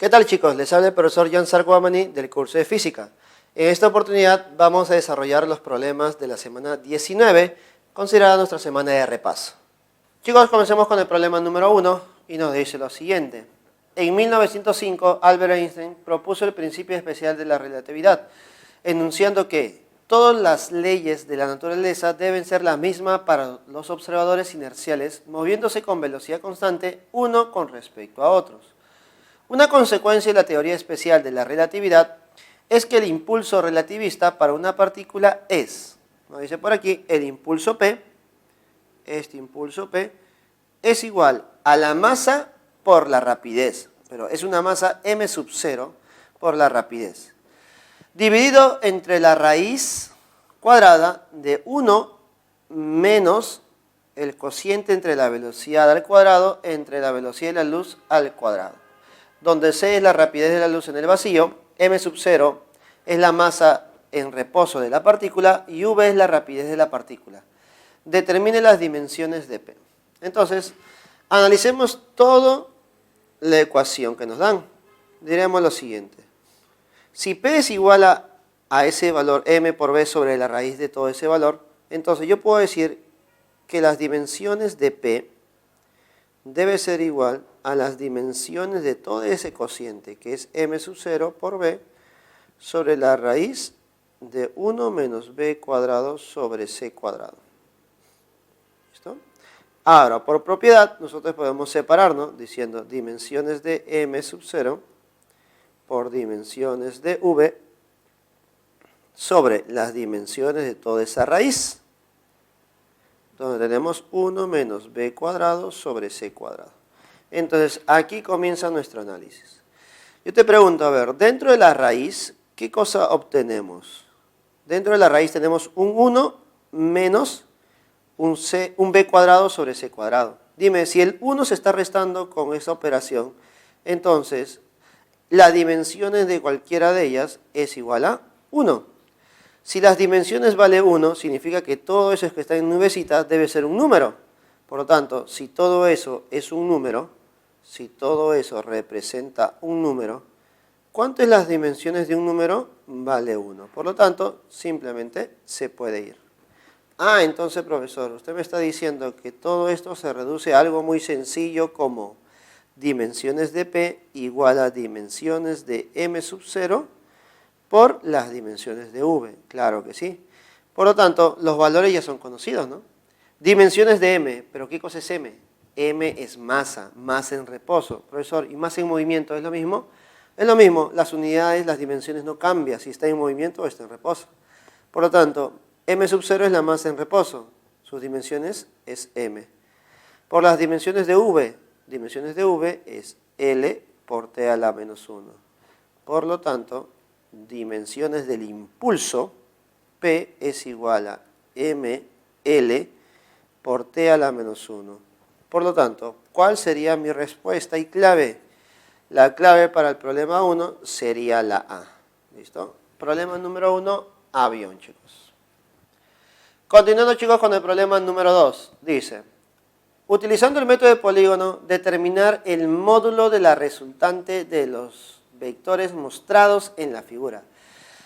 ¿Qué tal, chicos? Les habla el profesor Jan Sarguamani del curso de Física. En esta oportunidad vamos a desarrollar los problemas de la semana 19, considerada nuestra semana de repaso. Chicos, comencemos con el problema número 1 y nos dice lo siguiente. En 1905, Albert Einstein propuso el principio especial de la relatividad, enunciando que todas las leyes de la naturaleza deben ser las mismas para los observadores inerciales, moviéndose con velocidad constante uno con respecto a otros. Una consecuencia de la teoría especial de la relatividad es que el impulso relativista para una partícula es, nos dice por aquí, el impulso P, este impulso P, es igual a la masa por la rapidez, pero es una masa m sub 0 por la rapidez, dividido entre la raíz cuadrada de 1 menos el cociente entre la velocidad al cuadrado entre la velocidad de la luz al cuadrado, donde c es la rapidez de la luz en el vacío, m sub 0 es la masa en reposo de la partícula y v es la rapidez de la partícula. Determine las dimensiones de P. Entonces, analicemos toda la ecuación que nos dan. Diremos lo siguiente. Si P es igual a ese valor m por v sobre la raíz de todo ese valor, entonces yo puedo decir que las dimensiones de P debe ser igual a las dimensiones de todo ese cociente, que es m sub 0 por v, sobre la raíz de 1 menos b cuadrado sobre c cuadrado. ¿Listo? Ahora, por propiedad, nosotros podemos separarnos diciendo dimensiones de m sub 0 por dimensiones de v sobre las dimensiones de toda esa raíz, donde tenemos 1 menos b cuadrado sobre c cuadrado. Entonces, aquí comienza nuestro análisis. Yo te pregunto, a ver, dentro de la raíz, ¿qué cosa obtenemos? Dentro de la raíz tenemos un 1 menos un b cuadrado sobre c cuadrado. Dime, si el 1 se está restando con esa operación, entonces las dimensiones de cualquiera de ellas es igual a 1. Si las dimensiones vale 1, significa que todo eso que está en nubecita debe ser un número. Por lo tanto, si todo eso es un número, si todo eso representa un número, ¿cuántas son las dimensiones de un número? Vale 1. Por lo tanto, simplemente se puede ir. Ah, entonces, profesor, usted me está diciendo que todo esto se reduce a algo muy sencillo como dimensiones de P igual a dimensiones de m sub 0 por las dimensiones de v. Claro que sí. Por lo tanto, los valores ya son conocidos, ¿no? Dimensiones de m, ¿pero qué cosa es m? M es masa, masa en reposo. Profesor, ¿y masa en movimiento es lo mismo? Es lo mismo, las unidades, las dimensiones no cambian si está en movimiento o está en reposo. Por lo tanto, m sub 0 es la masa en reposo, sus dimensiones es m. Por las dimensiones de v es L por t a la menos 1. Por lo tanto, dimensiones del impulso, P es igual a ml por t a la menos 1. Por lo tanto, ¿cuál sería mi respuesta y clave? La clave para el problema 1 sería la A. ¿Listo? Problema número 1, avión, chicos. Continuando, chicos, con el problema número 2. Dice, utilizando el método de polígono, determinar el módulo de la resultante de los vectores mostrados en la figura,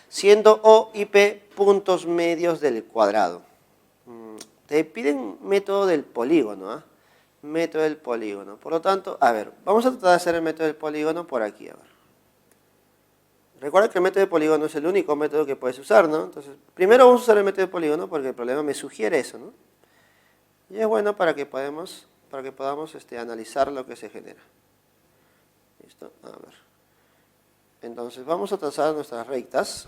siendo O y P puntos medios del cuadrado. Te piden método del polígono, ¿eh? Método del polígono. Por lo tanto, a ver, vamos a tratar de hacer el método del polígono por aquí, a ver. Recuerda que el método de polígono es el único método que puedes usar, ¿no? Entonces, primero vamos a usar el método de polígono porque el problema me sugiere eso, ¿no? Y es bueno para que podamos analizar lo que se genera. ¿Listo? A ver. Entonces, vamos a trazar nuestras rectas.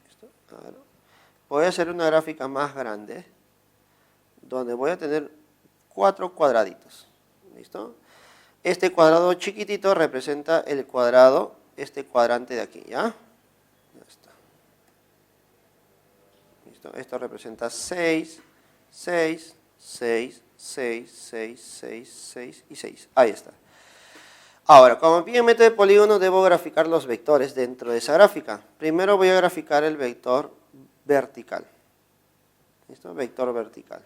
¿Listo? A ver. Voy a hacer una gráfica más grande, donde voy a tener 4 cuadraditos. ¿Listo? Este cuadrado chiquitito representa el cuadrado, este cuadrante de aquí, ¿ya? Ya está. ¿Listo? Esto representa 6, 6, 6, 6, 6, 6, 6 y 6. Ahí está. Ahora, como pide el método de polígono, debo graficar los vectores dentro de esa gráfica. Primero voy a graficar el vector vertical. ¿Listo? Vector vertical.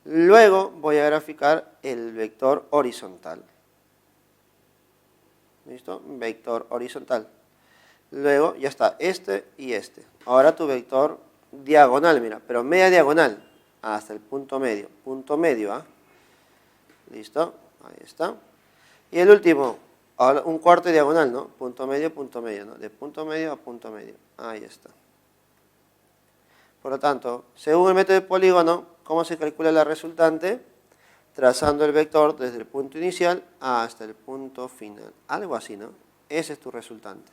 Luego voy a graficar el vector horizontal. ¿Listo? Vector horizontal. Luego ya está, este y este. Ahora tu vector diagonal, mira, pero media diagonal hasta el punto medio. Punto medio, ¿ah? ¿Listo? Ahí está. Y el último, ahora un cuarto diagonal, ¿no? Punto medio, ¿no? De punto medio a punto medio. Ahí está. Por lo tanto, según el método de polígono, ¿cómo se calcula la resultante? Trazando el vector desde el punto inicial hasta el punto final. Algo así, ¿no? Ese es tu resultante.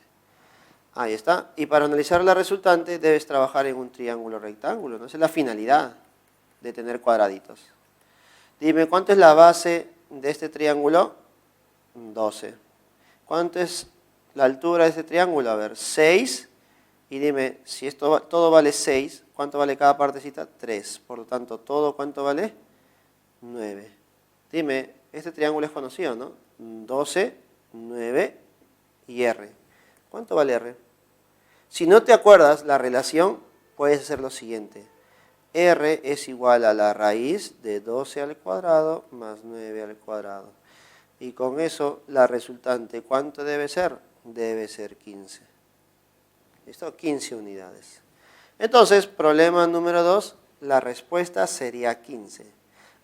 Ahí está. Y para analizar la resultante debes trabajar en un triángulo rectángulo, ¿no? Esa es la finalidad de tener cuadraditos. Dime, ¿cuánto es la base de este triángulo? 12. ¿Cuánto es la altura de este triángulo? A ver, 6. Y dime, si esto todo vale 6, ¿cuánto vale cada partecita? 3. Por lo tanto, ¿todo cuánto vale? 9. Dime, este triángulo es conocido, ¿no? 12, 9 y R. ¿Cuánto vale R? Si no te acuerdas la relación, puedes hacer lo siguiente. R es igual a la raíz de 12 al cuadrado más 9 al cuadrado. Y con eso, la resultante, ¿cuánto debe ser? Debe ser 15. ¿Listo? 15 unidades. Entonces, problema número 2, la respuesta sería 15.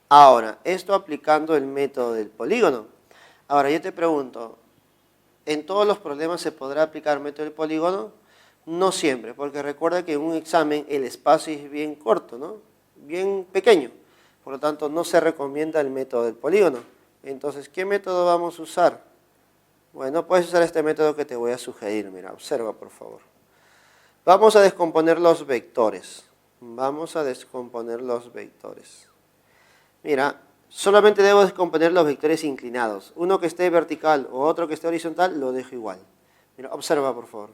Ahora, esto aplicando el método del polígono. Ahora, yo te pregunto, ¿en todos los problemas se podrá aplicar el método del polígono? No siempre, porque recuerda que en un examen el espacio es bien corto, ¿no? Bien pequeño. Por lo tanto, no se recomienda el método del polígono. Entonces, ¿qué método vamos a usar? Bueno, puedes usar este método que te voy a sugerir. Mira, observa por favor. Vamos a descomponer los vectores. Vamos a descomponer los vectores. Mira, solamente debo descomponer los vectores inclinados. Uno que esté vertical o otro que esté horizontal, lo dejo igual. Mira, observa por favor.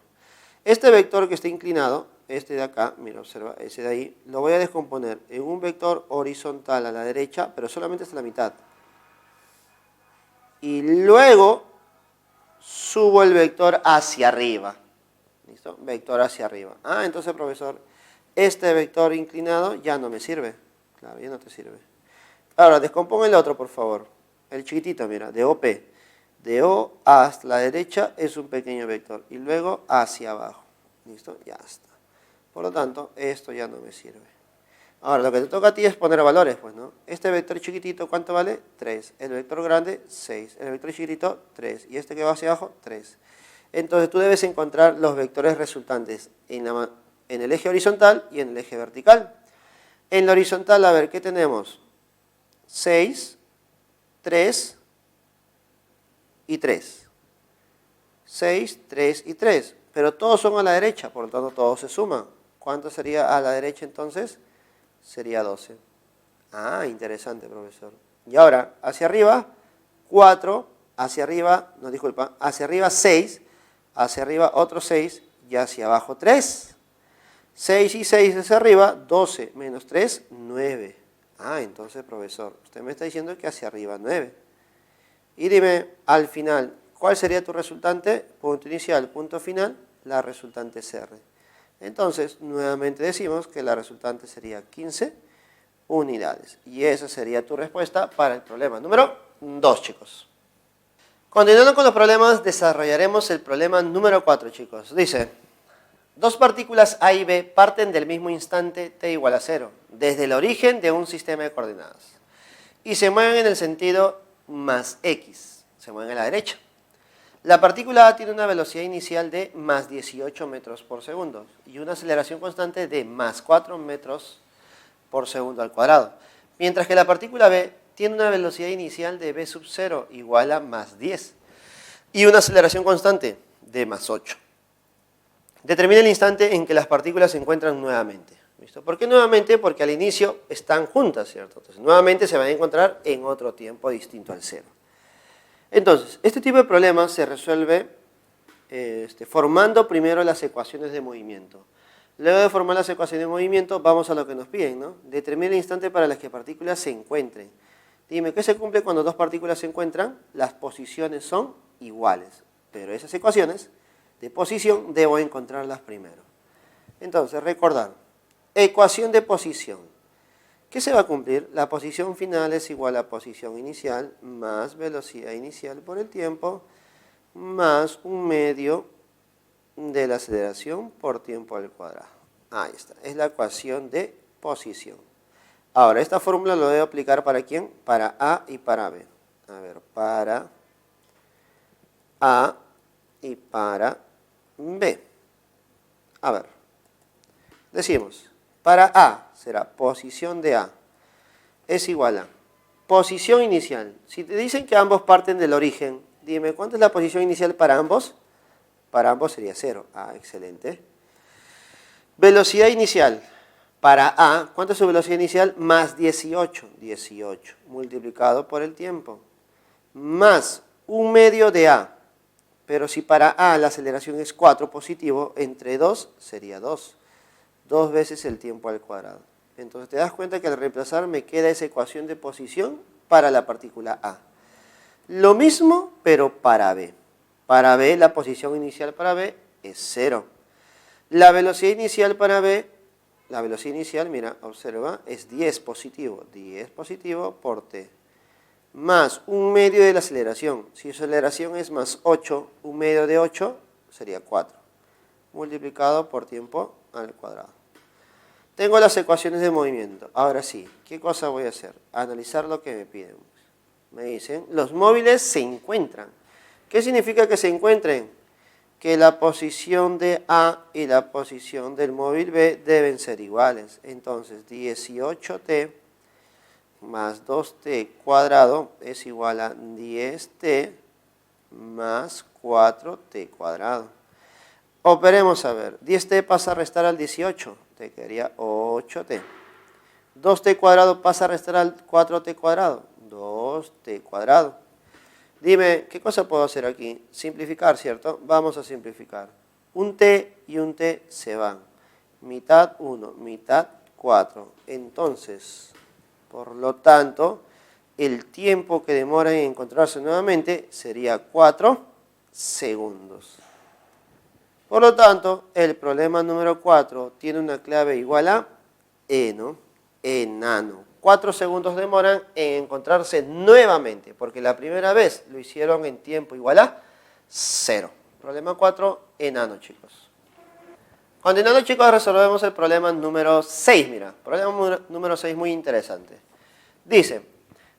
Este vector que esté inclinado, este de acá, mira, observa, ese de ahí, lo voy a descomponer en un vector horizontal a la derecha, pero solamente hasta la mitad. Y luego subo el vector hacia arriba. ¿Listo? Vector hacia arriba. Ah, entonces, profesor, este vector inclinado ya no me sirve. Claro, ya no te sirve. Ahora, descomponga el otro, por favor. El chiquitito, mira, de OP. De O hasta la derecha es un pequeño vector. Y luego hacia abajo. ¿Listo? Ya está. Por lo tanto, esto ya no me sirve. Ahora, lo que te toca a ti es poner valores, pues, ¿no? Este vector chiquitito, ¿cuánto vale? 3. El vector grande, 6. El vector chiquitito, 3. Y este que va hacia abajo, 3. Entonces, tú debes encontrar los vectores resultantes en el eje horizontal y en el eje vertical. En la horizontal, a ver, ¿qué tenemos? 6, 3 y 3. 6, 3 y 3. Pero todos son a la derecha, por lo tanto, todos se suman. ¿Cuánto sería a la derecha entonces? Sería 12. Ah, interesante, profesor. Y ahora, hacia arriba, 4, hacia arriba, no, disculpa, hacia arriba 6, hacia arriba otro 6 y hacia abajo 3. 6 y 6 hacia arriba, 12 menos 3, 9. Ah, entonces, profesor, usted me está diciendo que hacia arriba 9. Y dime, al final, ¿cuál sería tu resultante? Punto inicial, punto final, la resultante es R. Entonces, nuevamente decimos que la resultante sería 15 unidades. Y esa sería tu respuesta para el problema número 2, chicos. Continuando con los problemas, desarrollaremos el problema número 4, chicos. Dice, dos partículas A y B parten del mismo instante t igual a 0, desde el origen de un sistema de coordenadas, y se mueven en el sentido más x, se mueven a la derecha. La partícula A tiene una velocidad inicial de más 18 metros por segundo y una aceleración constante de más 4 metros por segundo al cuadrado, mientras que la partícula B tiene una velocidad inicial de v sub 0 igual a más 10 y una aceleración constante de más 8. Determina el instante en que las partículas se encuentran nuevamente. ¿Listo? ¿Por qué nuevamente? Porque al inicio están juntas, ¿cierto? Entonces, nuevamente se van a encontrar en otro tiempo distinto al 0. Entonces, este tipo de problemas se resuelve formando primero las ecuaciones de movimiento. Luego de formar las ecuaciones de movimiento, vamos a lo que nos piden, ¿no? Determina el instante para las que partículas se encuentren. Dime, ¿qué se cumple cuando dos partículas se encuentran? Las posiciones son iguales, pero esas ecuaciones de posición debo encontrarlas primero. Entonces, recordar, ecuación de posición. ¿qué se va a cumplir? La posición final es igual a posición inicial más velocidad inicial por el tiempo más 1/2 de la aceleración por tiempo al cuadrado. Ahí está, es la ecuación de posición. Ahora, esta fórmula lo debo aplicar ¿para quién? Para A y para B. A ver, para A y para B. A ver, decimos, para A será posición de A es igual a posición inicial. Si te dicen que ambos parten del origen, dime, ¿cuánto es la posición inicial para ambos? Para ambos sería 0. Ah, excelente. Velocidad inicial. Para A, ¿cuánto es su velocidad inicial? Más 18. 18 multiplicado por el tiempo. Más 1/2 de A. Pero si para A la aceleración es 4 positivo, entre 2 sería 2. 2 veces el tiempo al cuadrado. Entonces te das cuenta que al reemplazar me queda esa ecuación de posición para la partícula A. Lo mismo, pero para B. Para B, la posición inicial para B es 0. La velocidad inicial para B, la velocidad inicial, mira, observa, es 10 positivo. 10 positivo por T. Más 1/2 de la aceleración. Si su aceleración es más 8, 1/2 de 8 sería 4. Multiplicado por tiempo al cuadrado. Tengo las ecuaciones de movimiento. Ahora sí, ¿qué cosa voy a hacer? Analizar lo que me piden. Me dicen, los móviles se encuentran. ¿Qué significa que se encuentren? Que la posición de A y la posición del móvil B deben ser iguales. Entonces, 18t más 2t cuadrado es igual a 10t más 4t cuadrado. Operemos a ver, 10t pasa a restar al 18, te quedaría 8t. 2t cuadrado pasa a restar al 4t cuadrado, 2t cuadrado. Dime, ¿qué cosa puedo hacer aquí? Simplificar, ¿cierto? Vamos a simplificar. Un t y un t se van. Mitad 1, mitad 4. Entonces, por lo tanto, el tiempo que demora en encontrarse nuevamente sería 4 segundos. Por lo tanto, el problema número 4 tiene una clave igual a ¿no? Enano. 4 segundos demoran en encontrarse nuevamente, porque la primera vez lo hicieron en tiempo igual a 0. Problema 4, enano, chicos. Continuando, chicos, resolvemos el problema número 6. Mira, problema número 6 muy interesante. Dice,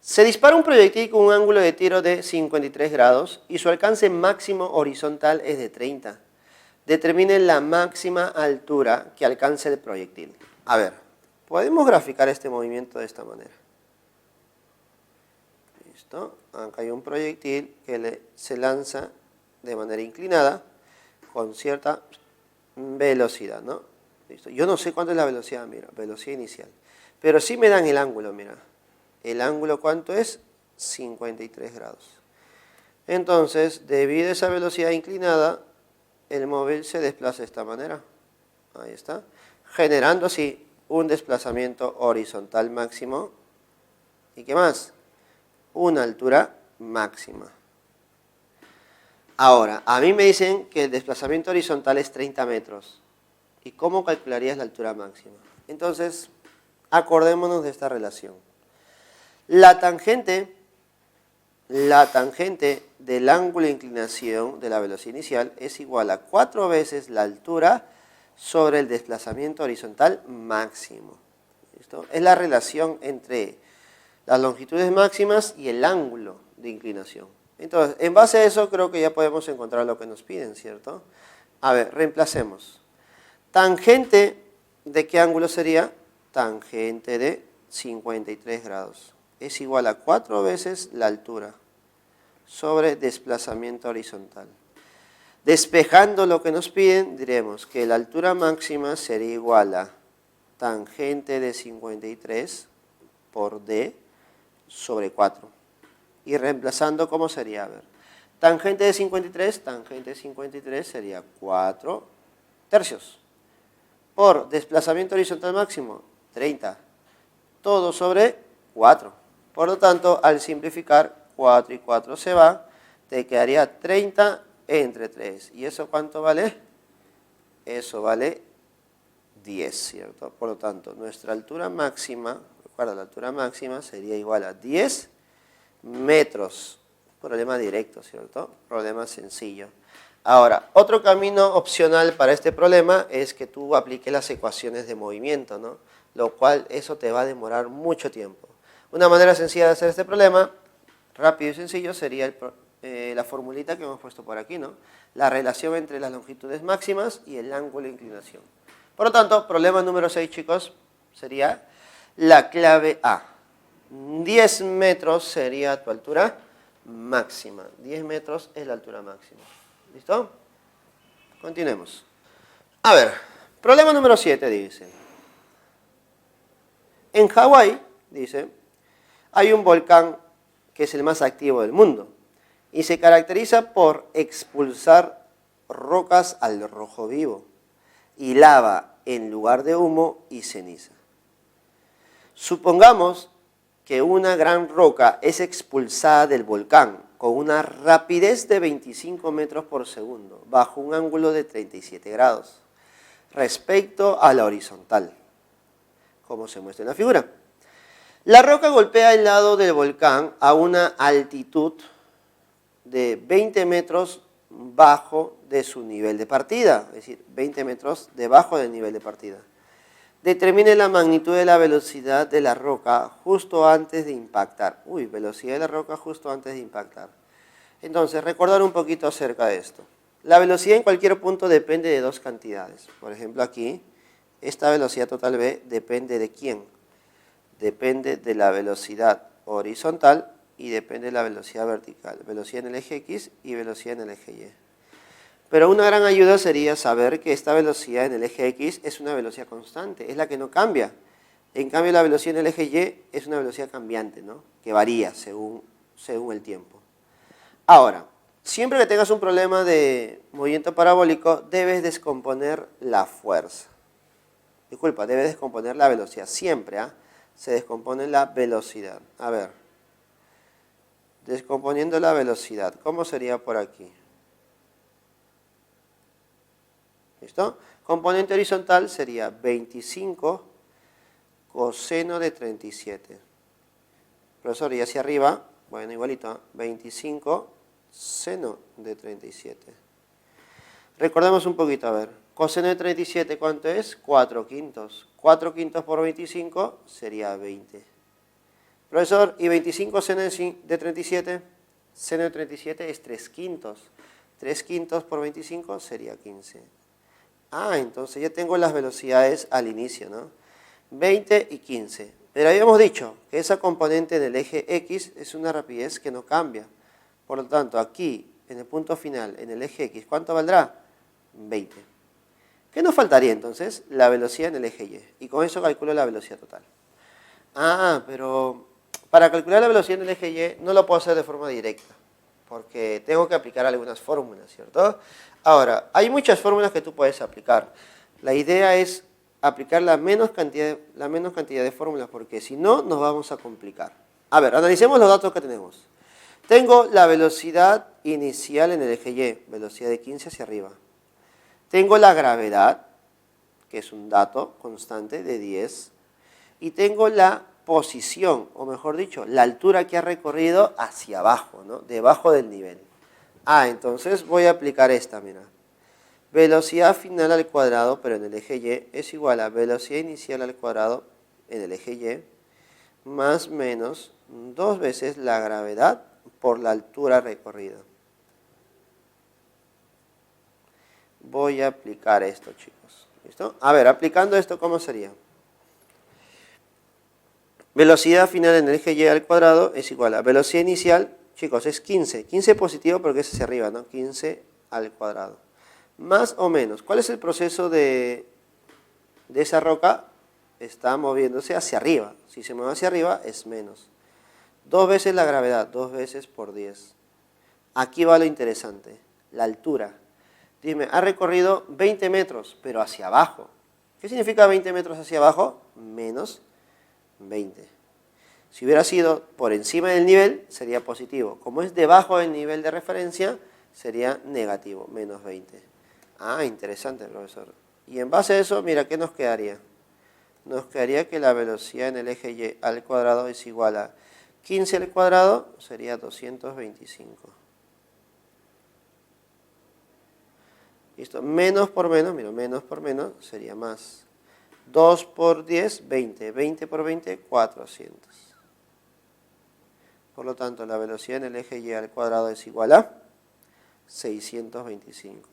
se dispara un proyectil con un ángulo de tiro de 53 grados y su alcance máximo horizontal es de 30. Determine la máxima altura que alcance el proyectil. A ver, podemos graficar este movimiento de esta manera. ¿Listo? Acá hay un proyectil que se lanza de manera inclinada con cierta velocidad, ¿no? ¿Listo? Yo no sé cuánto es la velocidad, mira, velocidad inicial. Pero sí me dan el ángulo, mira. ¿El ángulo cuánto es? 53 grados. Entonces, debido a esa velocidad inclinada, el móvil se desplaza de esta manera. Ahí está. Generando así un desplazamiento horizontal máximo. ¿Y qué más? Una altura máxima. Ahora, a mí me dicen que el desplazamiento horizontal es 30 metros. ¿Y cómo calcularías la altura máxima? Entonces, acordémonos de esta relación. La tangente del ángulo de inclinación de la velocidad inicial es igual a 4 veces la altura sobre el desplazamiento horizontal máximo. ¿Listo? Es la relación entre las longitudes máximas y el ángulo de inclinación. Entonces, en base a eso creo que ya podemos encontrar lo que nos piden, ¿cierto? A ver, reemplacemos. Tangente, ¿de qué ángulo sería? Tangente de 53 grados. Es igual a 4 veces la altura sobre desplazamiento horizontal. Despejando lo que nos piden, diremos que la altura máxima sería igual a tangente de 53 por d sobre 4. Y reemplazando, ¿cómo sería? A ver, tangente de 53 sería 4 tercios. Por desplazamiento horizontal máximo, 30. Todo sobre 4. Por lo tanto, al simplificar, 4 y 4 se va, te quedaría 30 entre 3. ¿Y eso cuánto vale? Eso vale 10, ¿cierto? Por lo tanto, nuestra altura máxima, recuerda, la altura máxima sería igual a 10 metros. Problema directo, ¿cierto? Problema sencillo. Ahora, otro camino opcional para este problema es que tú apliques las ecuaciones de movimiento, ¿no? Lo cual eso te va a demorar mucho tiempo. Una manera sencilla de hacer este problema, rápido y sencillo, sería la formulita que hemos puesto por aquí, ¿no? La relación entre las longitudes máximas y el ángulo de inclinación. Por lo tanto, problema número 6, chicos, sería la clave A. 10 metros sería tu altura máxima. 10 metros es la altura máxima. ¿Listo? Continuemos. A ver, problema número 7 dice. En Hawái, dice, hay un volcán que es el más activo del mundo y se caracteriza por expulsar rocas al rojo vivo y lava en lugar de humo y ceniza. Supongamos que una gran roca es expulsada del volcán con una rapidez de 25 metros por segundo bajo un ángulo de 37 grados respecto a la horizontal, como se muestra en la figura. La roca golpea el lado del volcán a una altitud de 20 metros bajo de su nivel de partida, es decir, 20 metros debajo del nivel de partida. Determine la magnitud de la velocidad de la roca justo antes de impactar. Velocidad de la roca justo antes de impactar. Entonces, recordar un poquito acerca de esto. La velocidad en cualquier punto depende de dos cantidades. Por ejemplo, aquí, esta velocidad total V depende de ¿quién? Depende de la velocidad horizontal y depende de la velocidad vertical. Velocidad en el eje X y velocidad en el eje Y. Pero una gran ayuda sería saber que esta velocidad en el eje X es una velocidad constante, es la que no cambia. En cambio, la velocidad en el eje Y es una velocidad cambiante, ¿no? Que varía según el tiempo. Ahora, siempre que tengas un problema de movimiento parabólico, debes descomponer la fuerza. Disculpa, debes descomponer la velocidad. Siempre, se descompone la velocidad. A ver, descomponiendo la velocidad, ¿cómo sería por aquí? ¿Listo? Componente horizontal sería 25 coseno de 37. Profesor, y hacia arriba, bueno, igualito, 25 seno de 37. Recordemos un poquito, a ver, coseno de 37, ¿cuánto es? 4 quintos. 4 quintos por 25 sería 20. Profesor, ¿y 25 seno de 37? Seno de 37 es 3 quintos. 3 quintos por 25 sería 15. Entonces ya tengo las velocidades al inicio, ¿no? 20 y 15. Pero habíamos dicho que esa componente del eje X es una rapidez que no cambia. Por lo tanto, aquí, en el punto final, en el eje X, ¿cuánto valdrá? 20. ¿Qué nos faltaría entonces? La velocidad en el eje Y. Y con eso calculo la velocidad total. Pero para calcular la velocidad en el eje Y no lo puedo hacer de forma directa, porque tengo que aplicar algunas fórmulas, ¿cierto? Ahora, hay muchas fórmulas que tú puedes aplicar. La idea es aplicar la menos cantidad de fórmulas, porque si no, nos vamos a complicar. A ver, analicemos los datos que tenemos. Tengo la velocidad inicial en el eje Y, velocidad de 15 hacia arriba. Tengo la gravedad, que es un dato constante de 10. Y tengo la posición, o mejor dicho, la altura que ha recorrido hacia abajo, ¿no? Debajo del nivel. Entonces voy a aplicar esta, mira. Velocidad final al cuadrado, pero en el eje Y, es igual a velocidad inicial al cuadrado en el eje Y, más menos 2 veces la gravedad por la altura recorrida. Voy a aplicar esto, chicos. ¿Listo? A ver, aplicando esto, ¿cómo sería? Velocidad final en el eje Y al cuadrado es igual a velocidad inicial, chicos, es 15. 15 positivo porque es hacia arriba, ¿no? 15 al cuadrado. Más o menos, ¿cuál es el proceso de esa roca? Está moviéndose hacia arriba. Si se mueve hacia arriba, es menos. 2 veces la gravedad, 2 veces por 10. Aquí va lo interesante, la altura. Dime, ha recorrido 20 metros, pero hacia abajo. ¿Qué significa 20 metros hacia abajo? Menos 20. Si hubiera sido por encima del nivel, sería positivo. Como es debajo del nivel de referencia, sería negativo, menos 20. Interesante, profesor. Y en base a eso, mira, ¿qué nos quedaría? nos quedaría que la velocidad en el eje Y al cuadrado es igual a 15 al cuadrado, sería 225. ¿Listo? Menos por menos, mira, menos por menos sería más. 2 por 10, 20. 20 por 20, 400. Por lo tanto, la velocidad en el eje Y al cuadrado es igual a 625.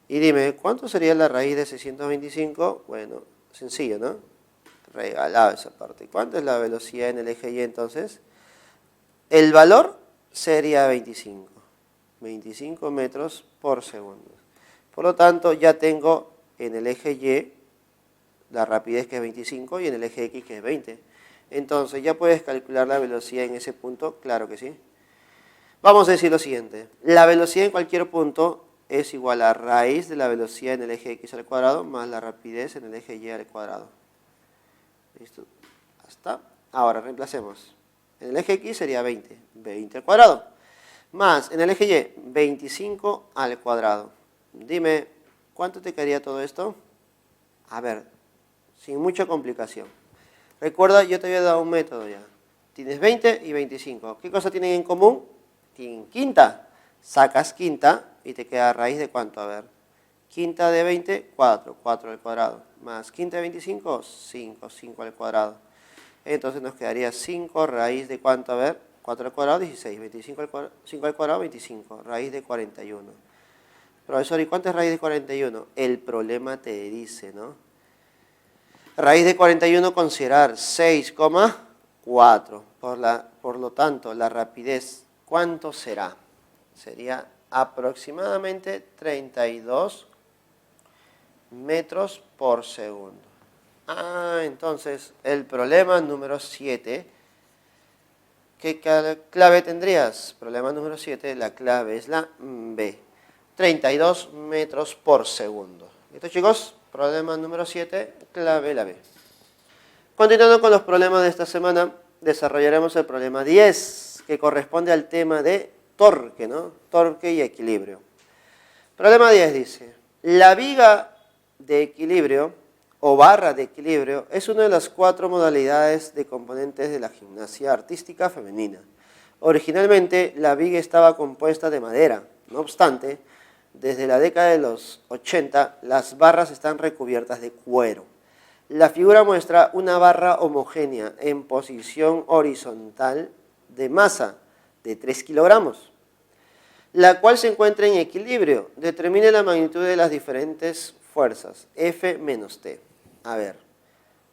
Y dime, ¿cuánto sería la raíz de 625? Bueno, sencillo, ¿no? Regalado esa parte. ¿Cuánto es la velocidad en el eje Y entonces? El valor sería 25. 25 metros por segundo. Por lo tanto, ya tengo en el eje Y la rapidez que es 25 y en el eje X que es 20. Entonces, ¿ya puedes calcular la velocidad en ese punto? Claro que sí. Vamos a decir lo siguiente. La velocidad en cualquier punto es igual a raíz de la velocidad en el eje X al cuadrado más la rapidez en el eje Y al cuadrado. ¿Listo? Hasta. Ahora, reemplacemos. En el eje X sería 20. 20 al cuadrado. Más, en el eje Y, 25 al cuadrado. Dime, ¿cuánto te quedaría todo esto? A ver, sin mucha complicación. Recuerda, yo te había dado un método ya. Tienes 20 y 25. ¿Qué cosa tienen en común? Tienen quinta. Sacas quinta y te queda raíz de ¿cuánto? A ver. Quinta de 20, 4. 4 al cuadrado. Más quinta de 25, 5. 5 al cuadrado. Entonces nos quedaría 5 raíz de ¿cuánto? A ver. 4 al cuadrado, 16. 25 al cuadrado, 5 al cuadrado, 25. Raíz de 41. Profesor, ¿y cuánto es raíz de 41? El problema te dice, ¿no? Raíz de 41 considerar 6,4. Por lo tanto, la rapidez, ¿cuánto será? Sería aproximadamente 32 metros por segundo. Entonces, el problema número 7, ¿qué clave tendrías? Problema número 7, la clave es la B. 32 metros por segundo. ¿Listo, chicos? Problema número 7, clave la B. Continuando con los problemas de esta semana, desarrollaremos el problema 10, que corresponde al tema de torque, ¿no? Torque y equilibrio. Problema 10 dice, la viga de equilibrio o barra de equilibrio es una de las 4 modalidades de componentes de la gimnasia artística femenina. Originalmente, la viga estaba compuesta de madera. No obstante, desde la década de los 80, las barras están recubiertas de cuero. La figura muestra una barra homogénea en posición horizontal de masa de 3 kilogramos, la cual se encuentra en equilibrio. Determine la magnitud de las diferentes fuerzas, F menos T. A ver,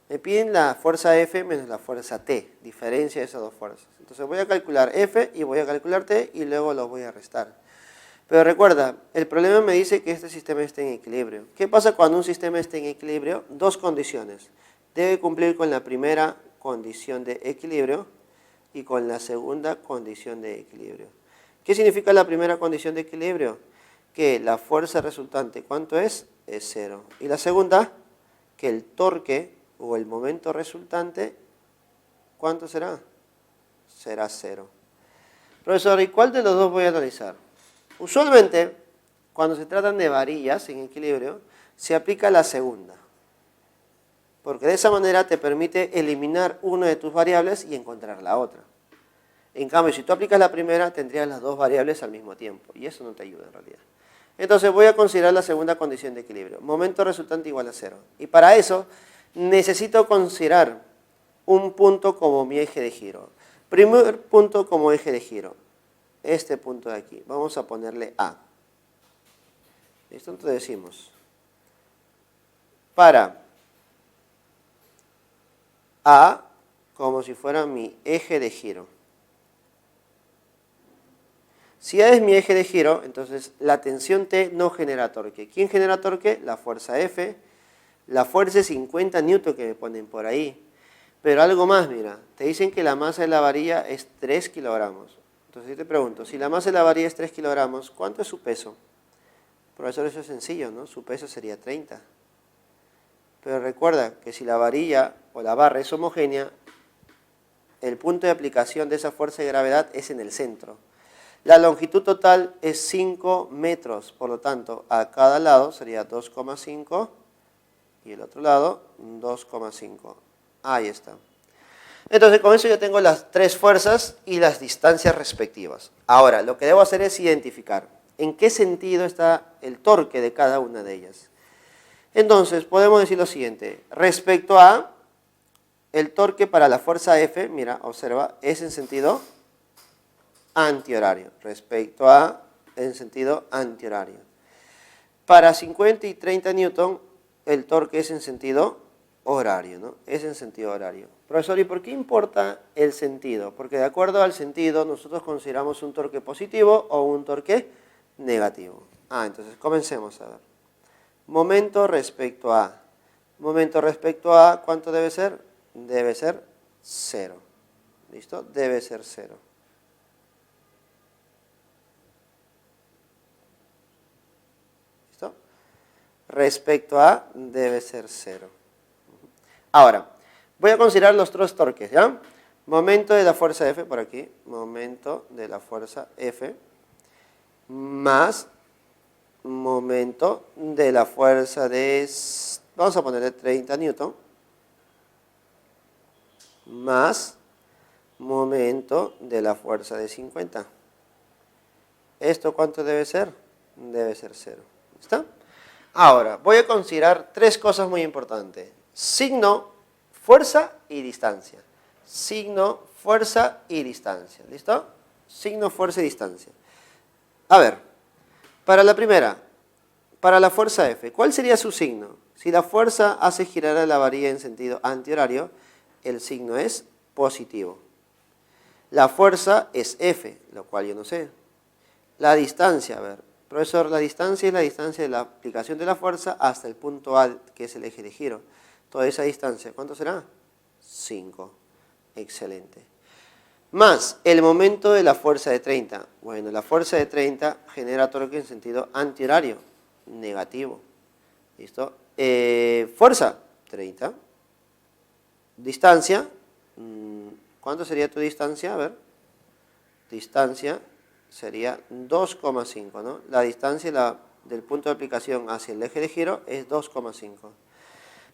me piden la fuerza F menos la fuerza T, diferencia de esas dos fuerzas. Entonces voy a calcular F y voy a calcular T y luego los voy a restar. Pero recuerda, el problema me dice que este sistema está en equilibrio. ¿Qué pasa cuando un sistema está en equilibrio? Dos condiciones. Debe cumplir con la primera condición de equilibrio y con la segunda condición de equilibrio. ¿Qué significa la primera condición de equilibrio? Que la fuerza resultante, ¿cuánto es? Es 0. Y la segunda, que el torque o el momento resultante, ¿cuánto será? Será 0. Profesor, ¿y cuál de los dos voy a analizar? Usualmente, cuando se tratan de varillas en equilibrio, se aplica la segunda. Porque de esa manera te permite eliminar una de tus variables y encontrar la otra. En cambio, si tú aplicas la primera, tendrías las dos variables al mismo tiempo. Y eso no te ayuda en realidad. Entonces voy a considerar la segunda condición de equilibrio. Momento resultante igual a 0. Y para eso necesito considerar un punto como mi eje de giro. Primer punto como eje de giro. Este punto de aquí. Vamos a ponerle A. ¿Listo? Entonces decimos, para A, como si fuera mi eje de giro. Si A es mi eje de giro, entonces la tensión T no genera torque. ¿Quién genera torque? La fuerza F. La fuerza es 50 newton que me ponen por ahí. Pero algo más, mira. Te dicen que la masa de la varilla es 3 kilogramos. Entonces yo te pregunto, si la masa de la varilla es 3 kilogramos, ¿cuánto es su peso? Profesor, eso es sencillo, ¿no? Su peso sería 30. Pero recuerda que si la varilla o la barra es homogénea, el punto de aplicación de esa fuerza de gravedad es en el centro. La longitud total es 5 metros, por lo tanto, a cada lado sería 2,5 y el otro lado 2,5. Ahí está. Entonces, con eso yo tengo las tres fuerzas y las distancias respectivas. Ahora, lo que debo hacer es identificar en qué sentido está el torque de cada una de ellas. Entonces, podemos decir lo siguiente. Respecto a el torque para la fuerza F, mira, observa, es en sentido antihorario. Respecto a, en sentido antihorario. Para 50 y 30 newton, el torque es en sentido horario, ¿no? Es en sentido horario. Profesor, ¿y por qué importa el sentido? Porque de acuerdo al sentido, nosotros consideramos un torque positivo o un torque negativo. Entonces comencemos a ver. Momento respecto a. Momento respecto a, ¿cuánto debe ser? Debe ser 0. ¿Listo? Debe ser 0. ¿Listo? Respecto a, debe ser 0. Ahora, voy a considerar los tres torques, ¿ya? Momento de la fuerza F, por aquí, momento de la fuerza F, más momento de la fuerza de, vamos a ponerle 30 newton, más momento de la fuerza de 50. ¿Esto cuánto debe ser? Debe ser 0. ¿Está? Ahora, voy a considerar tres cosas muy importantes. Signo, fuerza y distancia. Signo, fuerza y distancia. ¿Listo? Signo, fuerza y distancia. A ver, para la primera, para la fuerza F, ¿cuál sería su signo? Si la fuerza hace girar a la varilla en sentido antihorario, el signo es positivo. La fuerza es F, lo cual yo no sé. La distancia, a ver, profesor, la distancia es la distancia de la aplicación de la fuerza hasta el punto A, que es el eje de giro. Toda esa distancia, ¿cuánto será? 5. Excelente. Más el momento de la fuerza de 30. Bueno, la fuerza de 30 genera torque en sentido antihorario, negativo. ¿Listo? Fuerza, 30. Distancia, ¿cuánto sería tu distancia? A ver, distancia sería 2,5, ¿no? La distancia del punto de aplicación hacia el eje de giro es 2,5.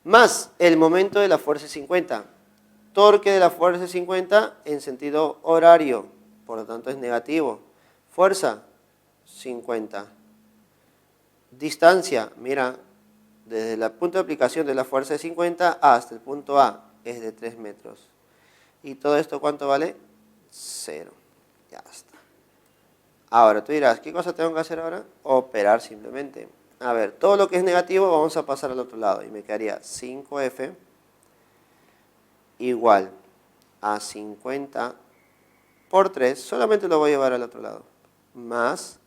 Más el momento de la fuerza 50. Torque de la fuerza 50 en sentido horario, por lo tanto es negativo. Fuerza, 50. Distancia, mira, desde el punto de aplicación de la fuerza de 50 hasta el punto A es de 3 metros. ¿Y todo esto cuánto vale? 0. Ya está. Ahora, tú dirás, ¿qué cosa tengo que hacer ahora? Operar simplemente. A ver, todo lo que es negativo vamos a pasar al otro lado. Y me quedaría 5F igual a 50 por 3. Solamente lo voy a llevar al otro lado. Más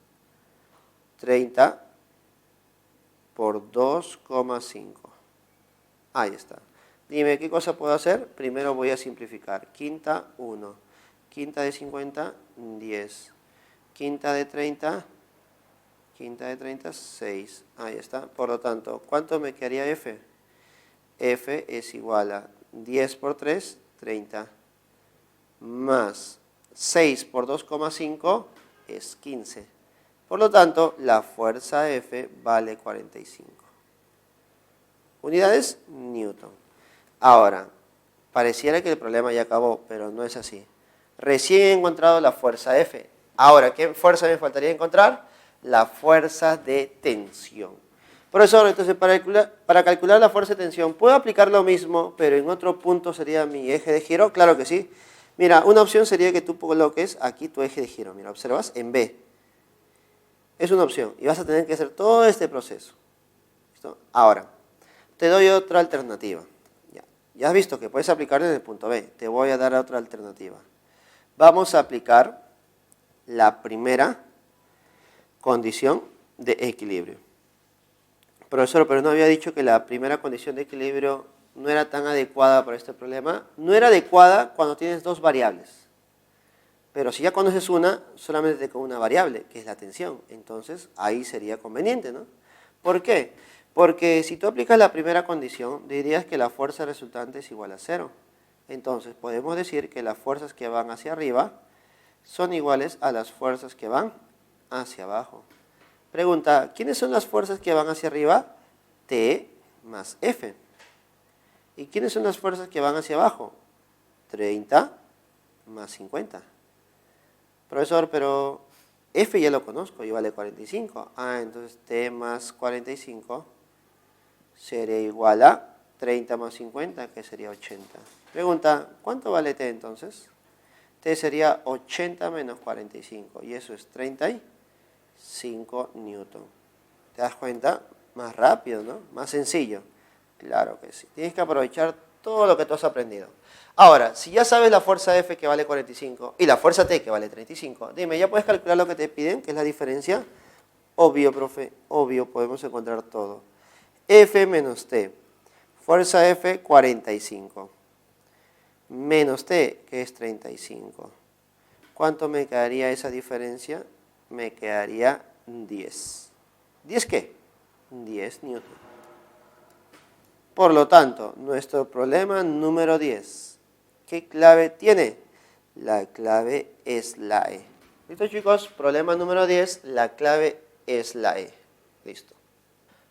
30 por 2,5. Ahí está. Dime, ¿qué cosa puedo hacer? Primero voy a simplificar. Quinta, 1. Quinta de 50, 10. Quinta de 30, 6. Ahí está. Por lo tanto, ¿cuánto me quedaría F? F es igual a 10 por 3, 30. Más 6 por 2,5 es 15. Por lo tanto, la fuerza F vale 45. Unidades, Newton. Ahora, pareciera que el problema ya acabó, pero no es así. Recién he encontrado la fuerza F. Ahora, ¿qué fuerza me faltaría encontrar? La fuerza de tensión. Profesor, entonces para calcular la fuerza de tensión, ¿puedo aplicar lo mismo, pero en otro punto sería mi eje de giro? Claro que sí. Mira, una opción sería que tú coloques aquí tu eje de giro. Mira, observas, en B. Es una opción y vas a tener que hacer todo este proceso. ¿Listo? Ahora, te doy otra alternativa. Ya has visto que puedes aplicar en el punto B. Te voy a dar otra alternativa. Vamos a aplicar la primera condición de equilibrio. Profesor, pero no había dicho que la primera condición de equilibrio no era tan adecuada para este problema. No era adecuada cuando tienes dos variables. Pero si ya conoces una, solamente con una variable, que es la tensión. Entonces, ahí sería conveniente, ¿no? ¿Por qué? Porque si tú aplicas la primera condición, dirías que la fuerza resultante es igual a 0. Entonces, podemos decir que las fuerzas que van hacia arriba son iguales a las fuerzas que van hacia abajo. Pregunta, ¿quiénes son las fuerzas que van hacia arriba? T más F. ¿Y quiénes son las fuerzas que van hacia abajo? 30 más 50. Profesor, pero F ya lo conozco y vale 45. Entonces T más 45 sería igual a 30 más 50, que sería 80. Pregunta, ¿cuánto vale T entonces? T sería 80 menos 45 y eso es 35 newton. ¿Te das cuenta? Más rápido, ¿no? Más sencillo. Claro que sí. Tienes que aprovechar todo lo que tú has aprendido. Ahora, si ya sabes la fuerza F que vale 45 y la fuerza T que vale 35, dime, ¿ya puedes calcular lo que te piden? ¿Qué es la diferencia? Obvio, profe, obvio, podemos encontrar todo. F menos T. Fuerza F, 45. Menos T, que es 35. ¿Cuánto me quedaría esa diferencia? Me quedaría 10. ¿10 qué? 10 newton. Por lo tanto, nuestro problema número 10, ¿qué clave tiene? La clave es la E. ¿Listo, chicos? Problema número 10, la clave es la E. Listo.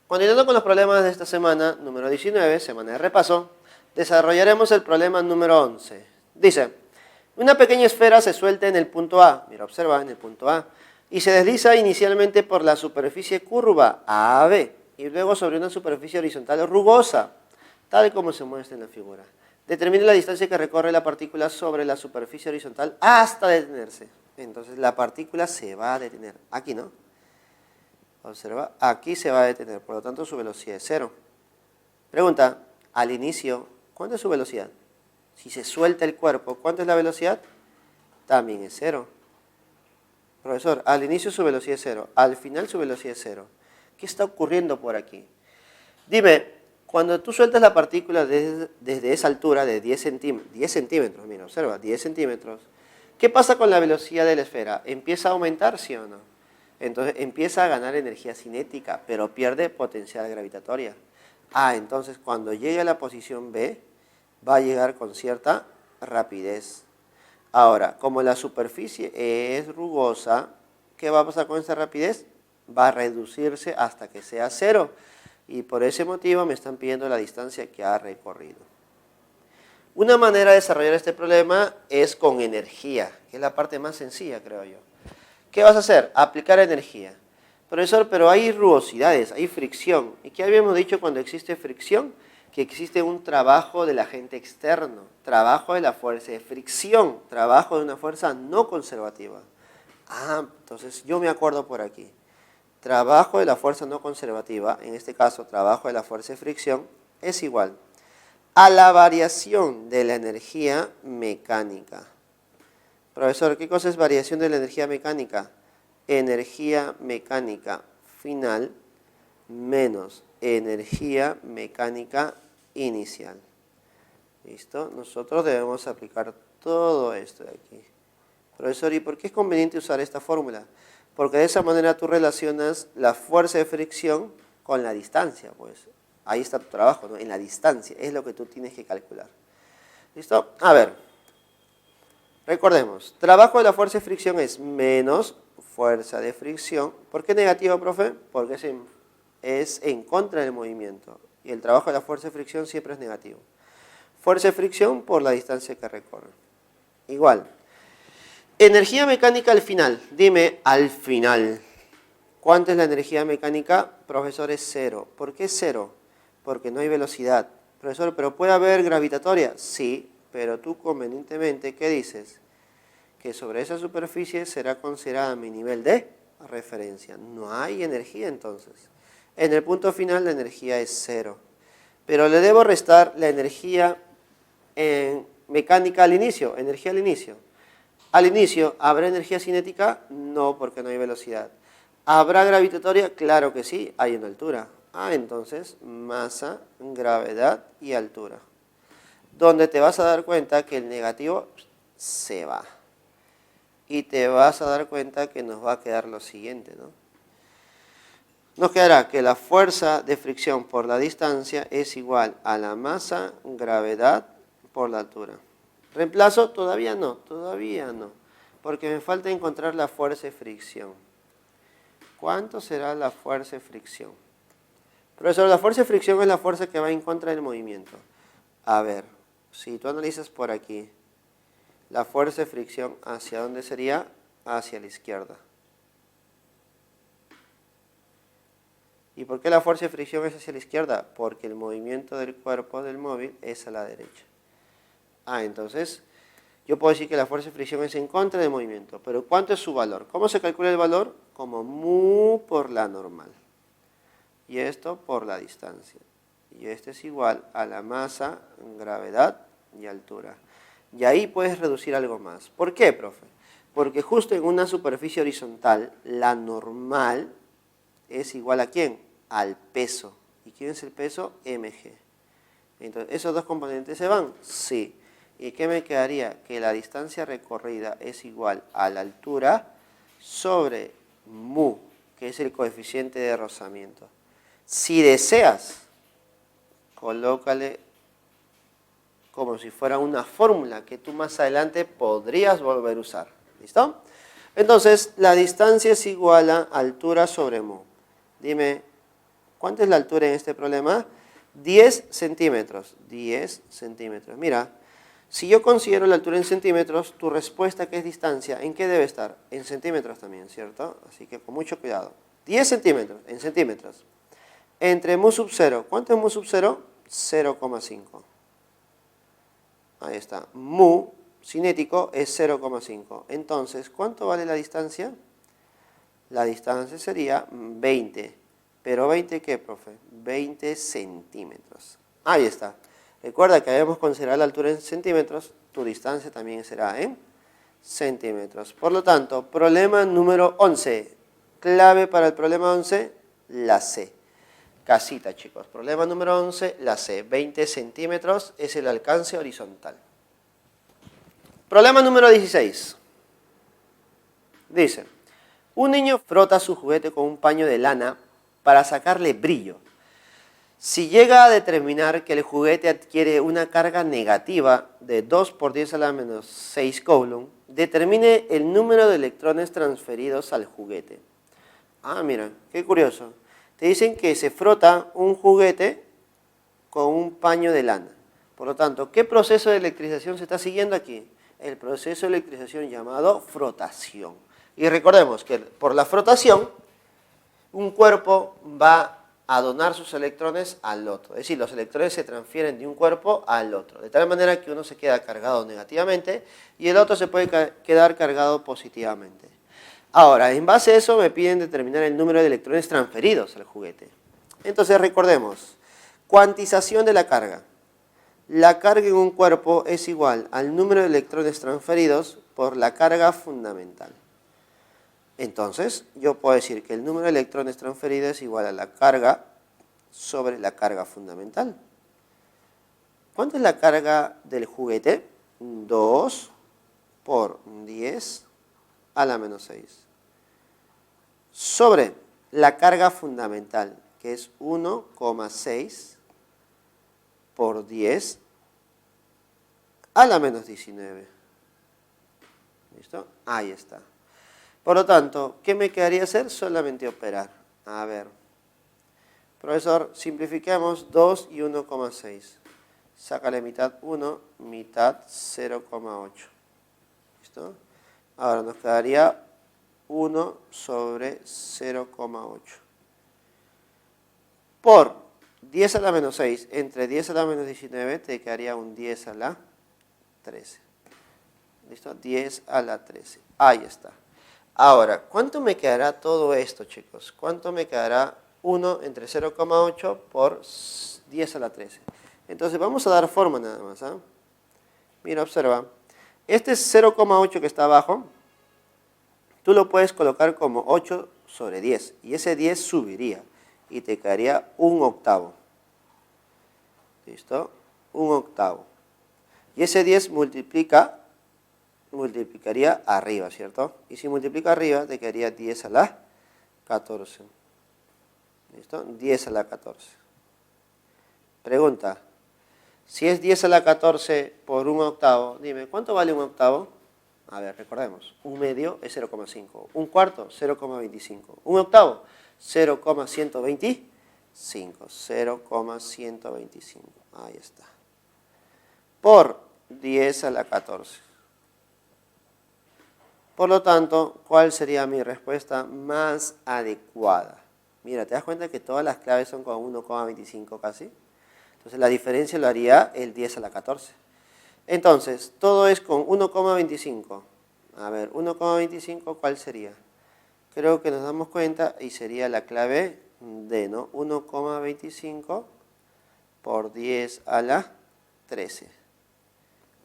Continuando con los problemas de esta semana, número 19, semana de repaso, desarrollaremos el problema número 11. Dice, una pequeña esfera se suelta en el punto A, mira, observa, en el punto A, y se desliza inicialmente por la superficie curva AB, y luego sobre una superficie horizontal rugosa, tal como se muestra en la figura. Determine la distancia que recorre la partícula sobre la superficie horizontal hasta detenerse. Entonces la partícula se va a detener. Aquí, ¿no? Observa, aquí se va a detener, por lo tanto su velocidad es 0. Pregunta, al inicio, ¿cuánto es su velocidad? Si se suelta el cuerpo, ¿cuánto es la velocidad? También es 0. Profesor, al inicio su velocidad es 0, al final su velocidad es 0. ¿Qué está ocurriendo por aquí? Dime, cuando tú sueltas la partícula desde esa altura de 10 centímetros, mira, observa, 10 centímetros, ¿qué pasa con la velocidad de la esfera? ¿Empieza a aumentar, sí o no? Entonces empieza a ganar energía cinética, pero pierde potencial gravitatoria. Entonces cuando llegue a la posición B, va a llegar con cierta rapidez. Ahora, como la superficie es rugosa, ¿qué va a pasar con esta rapidez? Va a reducirse hasta que sea 0. Y por ese motivo me están pidiendo la distancia que ha recorrido. Una manera de desarrollar este problema es con energía, que es la parte más sencilla, creo yo. ¿Qué vas a hacer? Aplicar energía. Profesor, pero hay rugosidades, hay fricción. ¿Y qué habíamos dicho cuando existe fricción? Que existe un trabajo del agente externo, trabajo de la fuerza de fricción, trabajo de una fuerza no conservativa. Entonces yo me acuerdo por aquí. Trabajo de la fuerza no conservativa, en este caso trabajo de la fuerza de fricción, es igual a la variación de la energía mecánica. Profesor, ¿qué cosa es variación de la energía mecánica? Energía mecánica final menos energía mecánica inicial. ¿Listo? Nosotros debemos aplicar todo esto de aquí. Profesor, ¿y por qué es conveniente usar esta fórmula? Porque de esa manera tú relacionas la fuerza de fricción con la distancia. Pues ahí está tu trabajo, ¿no? En la distancia, es lo que tú tienes que calcular. ¿Listo? A ver, recordemos, trabajo de la fuerza de fricción es menos fuerza de fricción. ¿Por qué negativo, profe? Porque es en contra del movimiento. Y el trabajo de la fuerza de fricción siempre es negativo. Fuerza de fricción por la distancia que recorre. Igual. Energía mecánica al final. Dime, al final. ¿Cuánto es la energía mecánica? Profesor, es 0. ¿Por qué es 0? Porque no hay velocidad. Profesor, ¿pero puede haber gravitatoria? Sí, pero tú convenientemente, ¿qué dices? Que sobre esa superficie será considerada mi nivel de referencia. No hay energía entonces. En el punto final la energía es 0. Pero le debo restar la energía mecánica al inicio, energía al inicio. Al inicio, ¿habrá energía cinética? No, porque no hay velocidad. ¿Habrá gravitatoria? Claro que sí, hay una altura. Entonces, masa, gravedad y altura. Donde te vas a dar cuenta que el negativo se va. Y te vas a dar cuenta que nos va a quedar lo siguiente, ¿no? Nos quedará que la fuerza de fricción por la distancia es igual a la masa, gravedad por la altura. ¿Reemplazo? Todavía no. Porque me falta encontrar la fuerza de fricción. ¿Cuánto será la fuerza de fricción? Profesor, la fuerza de fricción es la fuerza que va en contra del movimiento. A ver, si tú analizas por aquí, la fuerza de fricción, ¿hacia dónde sería? Hacia la izquierda. ¿Y por qué la fuerza de fricción es hacia la izquierda? Porque el movimiento del cuerpo del móvil es a la derecha. Entonces, yo puedo decir que la fuerza de fricción es en contra del movimiento. Pero ¿cuánto es su valor? ¿Cómo se calcula el valor? Como mu por la normal. Y esto por la distancia. Y este es igual a la masa, gravedad y altura. Y ahí puedes reducir algo más. ¿Por qué, profe? Porque justo en una superficie horizontal, la normal es igual ¿a quién? Al peso. ¿Y quién es el peso? mg. Entonces, ¿esos dos componentes se van? Sí. ¿Y qué me quedaría? Que la distancia recorrida es igual a la altura sobre mu, que es el coeficiente de rozamiento. Si deseas, colócale como si fuera una fórmula que tú más adelante podrías volver a usar. ¿Listo? Entonces, la distancia es igual a altura sobre mu. Dime, ¿cuánto es la altura en este problema? 10 centímetros. 10 centímetros. Mira, si yo considero la altura en centímetros, tu respuesta que es distancia, ¿en qué debe estar? En centímetros también, ¿cierto? Así que con mucho cuidado. 10 centímetros, en centímetros. Entre mu sub 0, ¿cuánto es mu sub 0? 0,5. Ahí está. Mu cinético es 0,5. Entonces, ¿cuánto vale la distancia? La distancia sería 20. ¿Pero 20 qué, profe? 20 centímetros. Ahí está. Recuerda que habíamos considerado la altura en centímetros, tu distancia también será en centímetros. Por lo tanto, problema número 11. Clave para el problema 11, la C. Casita, chicos. Problema número 11, la C. 20 centímetros es el alcance horizontal. Problema número 16. Dice, un niño frota su juguete con un paño de lana para sacarle brillo. Si llega a determinar que el juguete adquiere una carga negativa de 2 por 10 a la menos 6 coulomb, determine el número de electrones transferidos al juguete. Mira, qué curioso. Te dicen que se frota un juguete con un paño de lana. Por lo tanto, ¿qué proceso de electrización se está siguiendo aquí? El proceso de electrización llamado frotación. Y recordemos que por la frotación, un cuerpo va a donar sus electrones al otro. Es decir, los electrones se transfieren de un cuerpo al otro. De tal manera que uno se queda cargado negativamente y el otro se puede quedar cargado positivamente. Ahora, en base a eso me piden determinar el número de electrones transferidos al juguete. Entonces recordemos, cuantización de la carga. La carga en un cuerpo es igual al número de electrones transferidos por la carga fundamental. Entonces, yo puedo decir que el número de electrones transferidos es igual a la carga sobre la carga fundamental. ¿Cuánto es la carga del juguete? 2 por 10 a la menos 6. Sobre la carga fundamental, que es 1,6 por 10 a la menos 19. ¿Listo? Ahí está. Por lo tanto, ¿qué me quedaría hacer? Solamente operar. A ver. Profesor, simplifiquemos 2 y 1,6. Sácale mitad 1, mitad 0,8. ¿Listo? Ahora nos quedaría 1 sobre 0,8. Por 10 a la menos 6, entre 10 a la menos 19, te quedaría un 10 a la 13. ¿Listo? 10 a la 13. Ahí está. Ahora, ¿cuánto me quedará todo esto, chicos? ¿Cuánto me quedará 1 entre 0,8 por 10 a la 13? Entonces, vamos a dar forma nada más. Mira, observa. Este 0,8 que está abajo, tú lo puedes colocar como 8 sobre 10. Y ese 10 subiría y te quedaría un octavo. ¿Listo? Un octavo. Y ese 10 multiplicaría arriba, ¿cierto? Y si multiplica arriba, te quedaría 10 a la 14. ¿Listo? 10 a la 14. Pregunta, si es 10 a la 14 por un octavo, dime, ¿cuánto vale un octavo? A ver, recordemos, 1/2 es 0,5, 1/4, 0,25, 1/8, 0,125, 0,125, ahí está. Por 10 a la 14. Por lo tanto, ¿cuál sería mi respuesta más adecuada? Mira, ¿te das cuenta que todas las claves son con 1,25 casi? Entonces la diferencia lo haría el 10 a la 14. Entonces, todo es con 1,25. A ver, 1,25, ¿cuál sería? Creo que nos damos cuenta y sería la clave D, ¿no? 1,25 por 10 a la 13.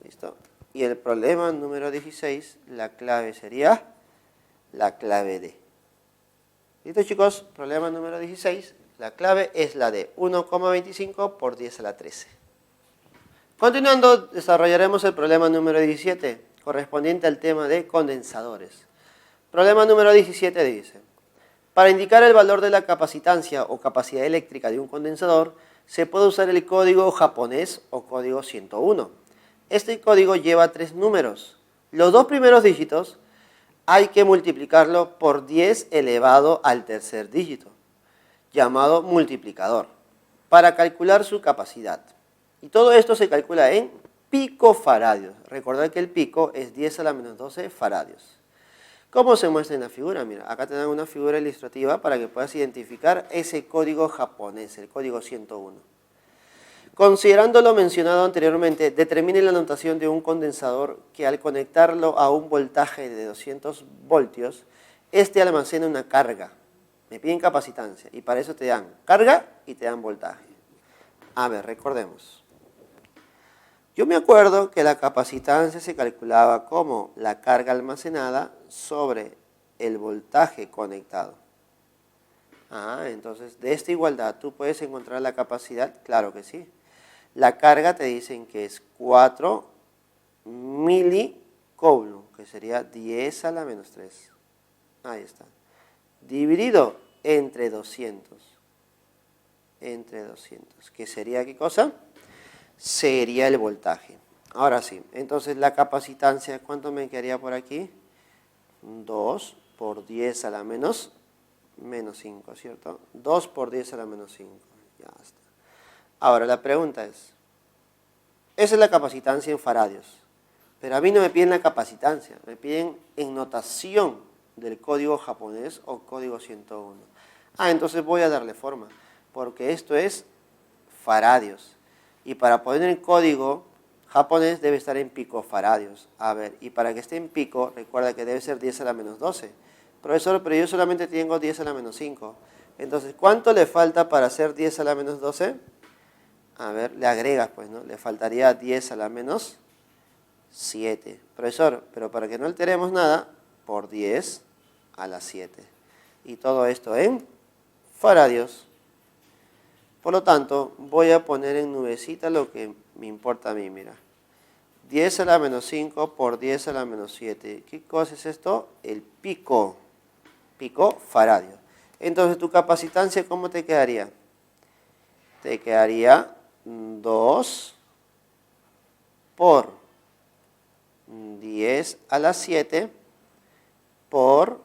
¿Listo? Y el problema número 16, la clave sería la clave D. ¿Listo, chicos? Problema número 16, la clave es la D, 1,25 por 10 a la 13. Continuando, desarrollaremos el problema número 17, correspondiente al tema de condensadores. Problema número 17 dice, para indicar el valor de la capacitancia o capacidad eléctrica de un condensador, se puede usar el código japonés o código 101. Este código lleva 3 números. Los 2 primeros dígitos hay que multiplicarlo por 10 elevado al tercer dígito, llamado multiplicador, para calcular su capacidad. Y todo esto se calcula en picofaradios. Recordad que el pico es 10 a la menos 12 faradios. ¿Cómo se muestra en la figura? Mira, acá te dan una figura ilustrativa para que puedas identificar ese código japonés, el código 101. Considerando lo mencionado anteriormente, determine la notación de un condensador que al conectarlo a un voltaje de 200 voltios, este almacena una carga. Me piden capacitancia y para eso te dan carga y te dan voltaje. A ver, recordemos. Yo me acuerdo que la capacitancia se calculaba como la carga almacenada sobre el voltaje conectado. Entonces de esta igualdad, ¿tú puedes encontrar la capacidad? Claro que sí. La carga te dicen que es 4 milicoulomb, que sería 10 a la menos 3. Ahí está. Dividido entre 200. Entre 200. ¿Qué sería qué cosa? Sería el voltaje. Ahora sí, entonces la capacitancia, ¿cuánto me quedaría por aquí? 2 por 10 a la menos 5, ¿cierto? 2 por 10 a la menos 5. Ya está. Ahora la pregunta es, esa es la capacitancia en faradios, pero a mí no me piden la capacitancia, me piden en notación del código japonés o código 101. Entonces voy a darle forma, porque esto es faradios. Y para poner el código japonés debe estar en picofaradios. A ver, y para que esté en pico, recuerda que debe ser 10 a la menos 12. Profesor, pero yo solamente tengo 10 a la menos 5. Entonces, ¿cuánto le falta para hacer 10 a la menos 12? A ver, le agregas pues, ¿no? Le faltaría 10 a la menos 7. Profesor, pero para que no alteremos nada, por 10 a la 7. Y todo esto en faradios. Por lo tanto, voy a poner en nubecita lo que me importa a mí, mira. 10 a la menos 5 por 10 a la menos 7. ¿Qué cosa es esto? El pico. Pico faradio. Entonces, tu capacitancia, ¿cómo te quedaría? Te quedaría 2 por 10 a la 7 por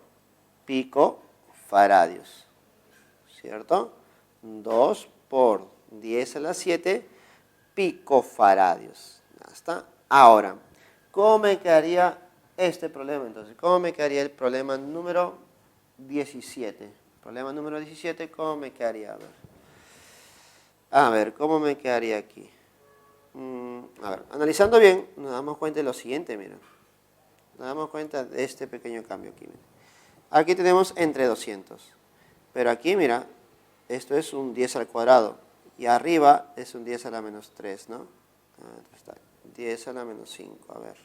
pico faradios. ¿Cierto? 2 por 10 a la 7 picofaradios. Ya está. Ahora, ¿cómo me quedaría este problema entonces? ¿Cómo me quedaría el problema número 17? Problema número 17, ¿cómo me quedaría? A ver, ¿cómo me quedaría aquí? A ver, analizando bien, nos damos cuenta de lo siguiente, mira. Nos damos cuenta de este pequeño cambio aquí. Mira. Aquí tenemos entre 200. Pero aquí, mira, esto es un 10 al cuadrado. Y arriba es un 10 a la menos 3, ¿no? Está 10 a la menos 5, a ver.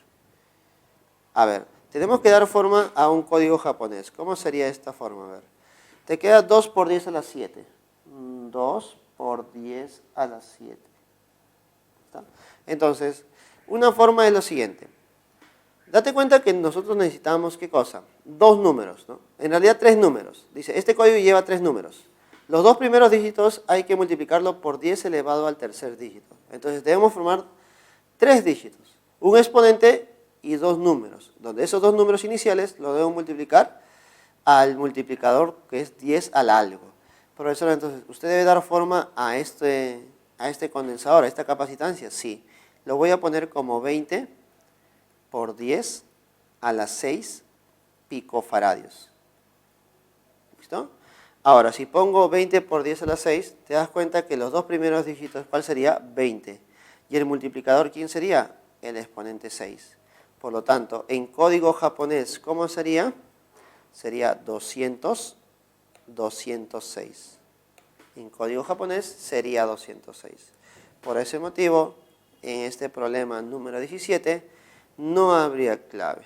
A ver, tenemos que dar forma a un código japonés. ¿Cómo sería esta forma? A ver. Te queda 2 por 10 a la 7. 2 por 10 a la 7. ¿Está? Entonces, una forma es lo siguiente. Date cuenta que nosotros necesitamos, ¿qué cosa? 2 números, ¿no? En realidad 3 números. Dice, este código lleva 3 números. Los 2 primeros dígitos hay que multiplicarlo por 10 elevado al tercer dígito. Entonces debemos formar 3 dígitos. Un exponente y dos números, donde esos dos números iniciales los debo multiplicar al multiplicador que es 10 al algo. Profesor, entonces, ¿usted debe dar forma a este condensador, a esta capacitancia? Sí. Lo voy a poner como 20 por 10 a la 6 picofaradios. ¿Listo? Ahora, si pongo 20 por 10 a la 6, te das cuenta que los dos primeros dígitos, ¿cuál sería? 20. ¿Y el multiplicador quién sería? El exponente 6. Por lo tanto, en código japonés, ¿cómo sería? Sería 200, 206. En código japonés sería 206. Por ese motivo, en este problema número 17, no habría clave.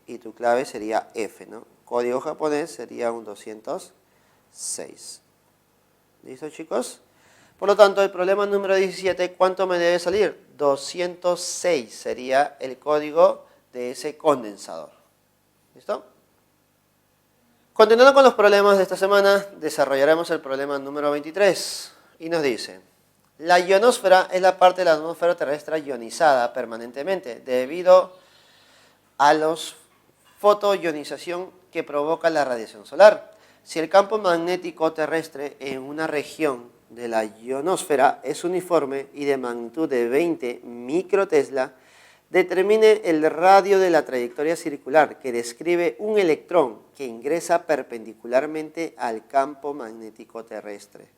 Y tu clave sería F, ¿no? Código japonés sería un 206. ¿Listo, chicos? Por lo tanto, el problema número 17, ¿cuánto me debe salir? 206 sería el código de ese condensador. ¿Listo? Continuando con los problemas de esta semana, desarrollaremos el problema número 23. Y nos dice, la ionosfera es la parte de la atmósfera terrestre ionizada permanentemente debido a la fotoionización que provoca la radiación solar. Si el campo magnético terrestre en una región de la ionosfera es uniforme y de magnitud de 20 microtesla, determine el radio de la trayectoria circular que describe un electrón que ingresa perpendicularmente al campo magnético terrestre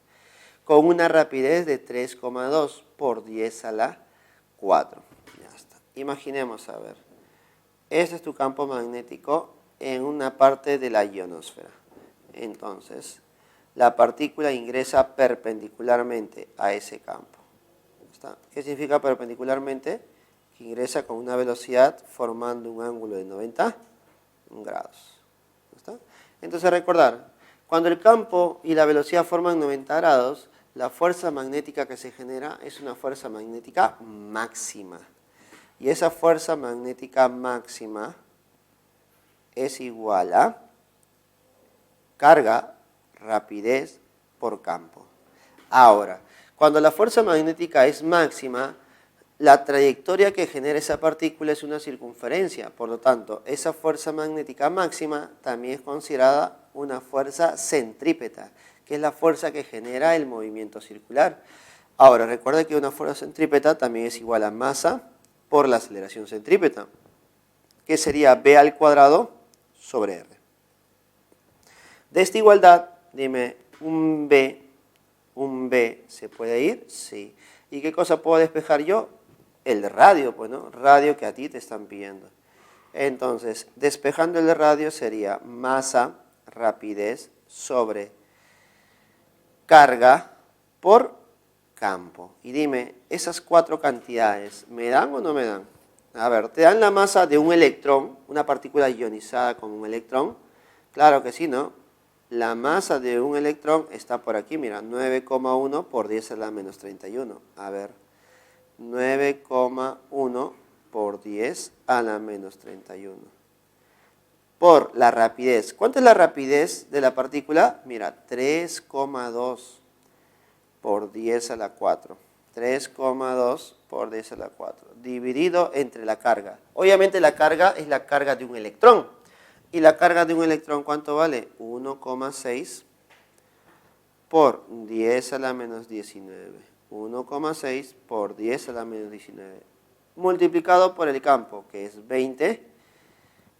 con una rapidez de 3,2 por 10 a la 4. Ya está. Imaginemos, a ver, este es tu campo magnético en una parte de la ionosfera. Entonces, la partícula ingresa perpendicularmente a ese campo. ¿Está? ¿Qué significa perpendicularmente? Que ingresa con una velocidad formando un ángulo de 90 grados. ¿Está? Entonces, recordar, cuando el campo y la velocidad forman 90 grados, la fuerza magnética que se genera es una fuerza magnética máxima. Y esa fuerza magnética máxima es igual a carga, rapidez por campo. Ahora, cuando la fuerza magnética es máxima, la trayectoria que genera esa partícula es una circunferencia. Por lo tanto, esa fuerza magnética máxima también es considerada una fuerza centrípeta, que es la fuerza que genera el movimiento circular. Ahora, recuerda que una fuerza centrípeta también es igual a masa por la aceleración centrípeta, que sería B al cuadrado sobre R. De esta igualdad, dime, un B ¿se puede ir? Sí. ¿Y qué cosa puedo despejar yo? El radio, pues, ¿no? Radio que a ti te están pidiendo. Entonces, despejando el radio sería masa, rapidez sobre carga por campo. Y dime, ¿esas cuatro cantidades me dan o no me dan? A ver, ¿te dan la masa de un electrón, una partícula ionizada con un electrón? Claro que sí, ¿no? La masa de un electrón está por aquí, mira, 9,1 por 10 a la menos 31. A ver, 9,1 por 10 a la menos 31. Por la rapidez. ¿Cuánto es la rapidez de la partícula? Mira, 3,2 por 10 a la 4. 3,2 por 10 a la 4. Dividido entre la carga. Obviamente la carga es la carga de un electrón. ¿Y la carga de un electrón cuánto vale? 1,6 por 10 a la menos 19. 1,6 por 10 a la menos 19. Multiplicado por el campo, que es 20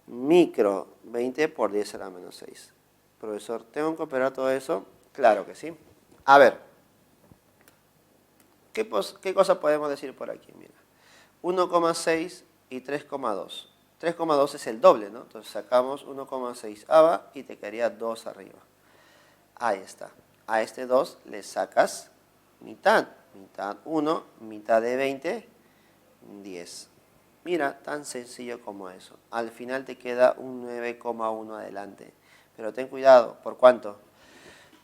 micro. 20 por 10 a la menos 6. Profesor, ¿tengo que operar todo eso? Claro que sí. A ver, ¿qué cosa podemos decir por aquí? Mira, 1,6 y 3,2. 3,2 es el doble, ¿no? Entonces sacamos 1,6 abajo y te quedaría 2 arriba. Ahí está. A este 2 le sacas mitad. Mitad 1, mitad de 20, 10. Mira, tan sencillo como eso. Al final te queda un 9,1 adelante. Pero ten cuidado, ¿por cuánto?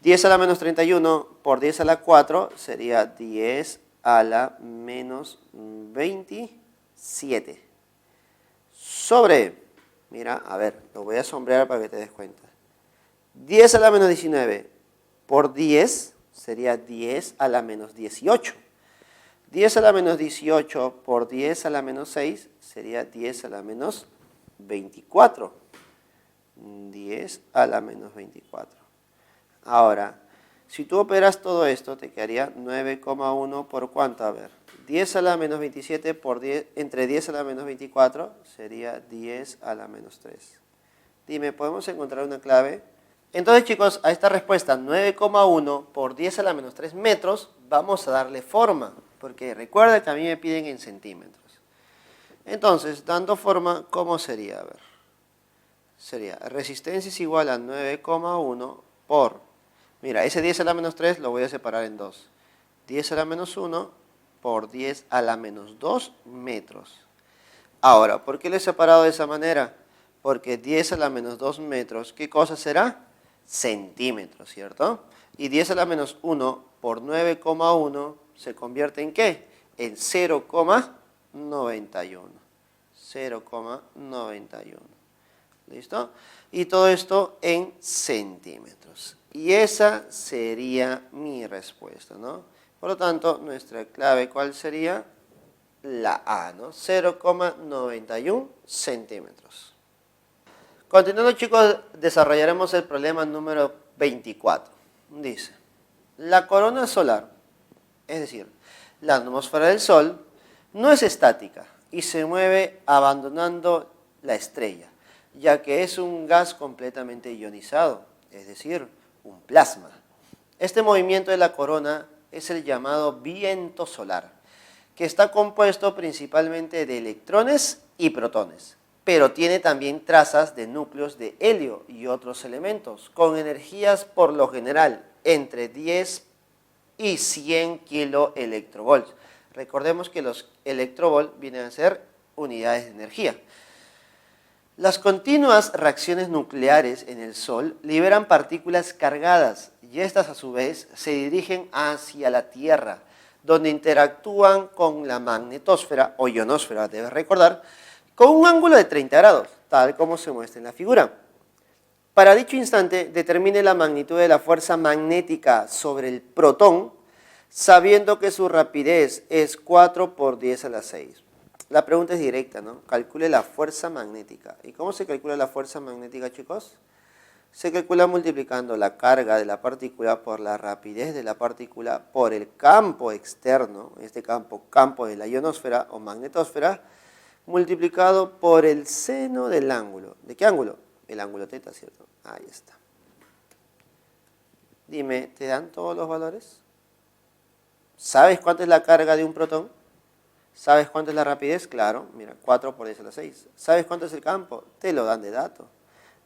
10 a la menos 31 por 10 a la 4 sería 10 a la menos 27. Sobre, mira, a ver, lo voy a sombrear para que te des cuenta. 10 a la menos 19 por 10 sería 10 a la menos 18. 10 a la menos 18 por 10 a la menos 6 sería 10 a la menos 24. 10 a la menos 24. Ahora, si tú operas todo esto, te quedaría 9,1 por ¿cuánto? A ver, 10 a la menos 27 por 10, entre 10 a la menos 24 sería 10 a la menos 3. Dime, ¿podemos encontrar una clave? Entonces, chicos, a esta respuesta 9,1 por 10 a la menos 3 metros, vamos a darle forma, porque recuerda que a mí me piden en centímetros. Entonces, dando forma, ¿cómo sería? A ver, sería resistencia es igual a 9,1 por, mira, ese 10 a la menos 3 lo voy a separar en dos. 10 a la menos 1 por 10 a la menos 2 metros. Ahora, ¿por qué lo he separado de esa manera? Porque 10 a la menos 2 metros, ¿qué cosa será? Centímetros, ¿cierto? Y 10 a la menos 1 por 9,1 se convierte ¿en qué? En 0,91. 0,91. ¿Listo? Y todo esto en centímetros. Y esa sería mi respuesta, ¿no? Por lo tanto, nuestra clave, ¿cuál sería? La A, ¿no? 0,91 centímetros. Continuando, chicos, desarrollaremos el problema número 24. Dice, la corona solar, es decir, la atmósfera del Sol, no es estática y se mueve abandonando la estrella, ya que es un gas completamente ionizado, es decir, un plasma. Este movimiento de la corona es el llamado viento solar, que está compuesto principalmente de electrones y protones, pero tiene también trazas de núcleos de helio y otros elementos, con energías por lo general entre 10 y 100 kiloelectrovolts. Recordemos que los electrovolts vienen a ser unidades de energía. Las continuas reacciones nucleares en el Sol liberan partículas cargadas y estas a su vez se dirigen hacia la Tierra, donde interactúan con la magnetosfera o ionosfera, debes recordar, con un ángulo de 30 grados, tal como se muestra en la figura. Para dicho instante, determine la magnitud de la fuerza magnética sobre el protón, sabiendo que su rapidez es 4 por 10 a la 6. La pregunta es directa, ¿no? Calcule la fuerza magnética. ¿Y cómo se calcula la fuerza magnética, chicos? Se calcula multiplicando la carga de la partícula por la rapidez de la partícula por el campo externo, en este campo de la ionosfera o magnetosfera, multiplicado por el seno del ángulo. ¿De qué ángulo? El ángulo teta, ¿cierto? Ahí está. Dime, ¿te dan todos los valores? ¿Sabes cuánto es la carga de un protón? ¿Sabes cuánto es la rapidez? Claro, mira, 4 por 10 a la 6. ¿Sabes cuánto es el campo? Te lo dan de dato.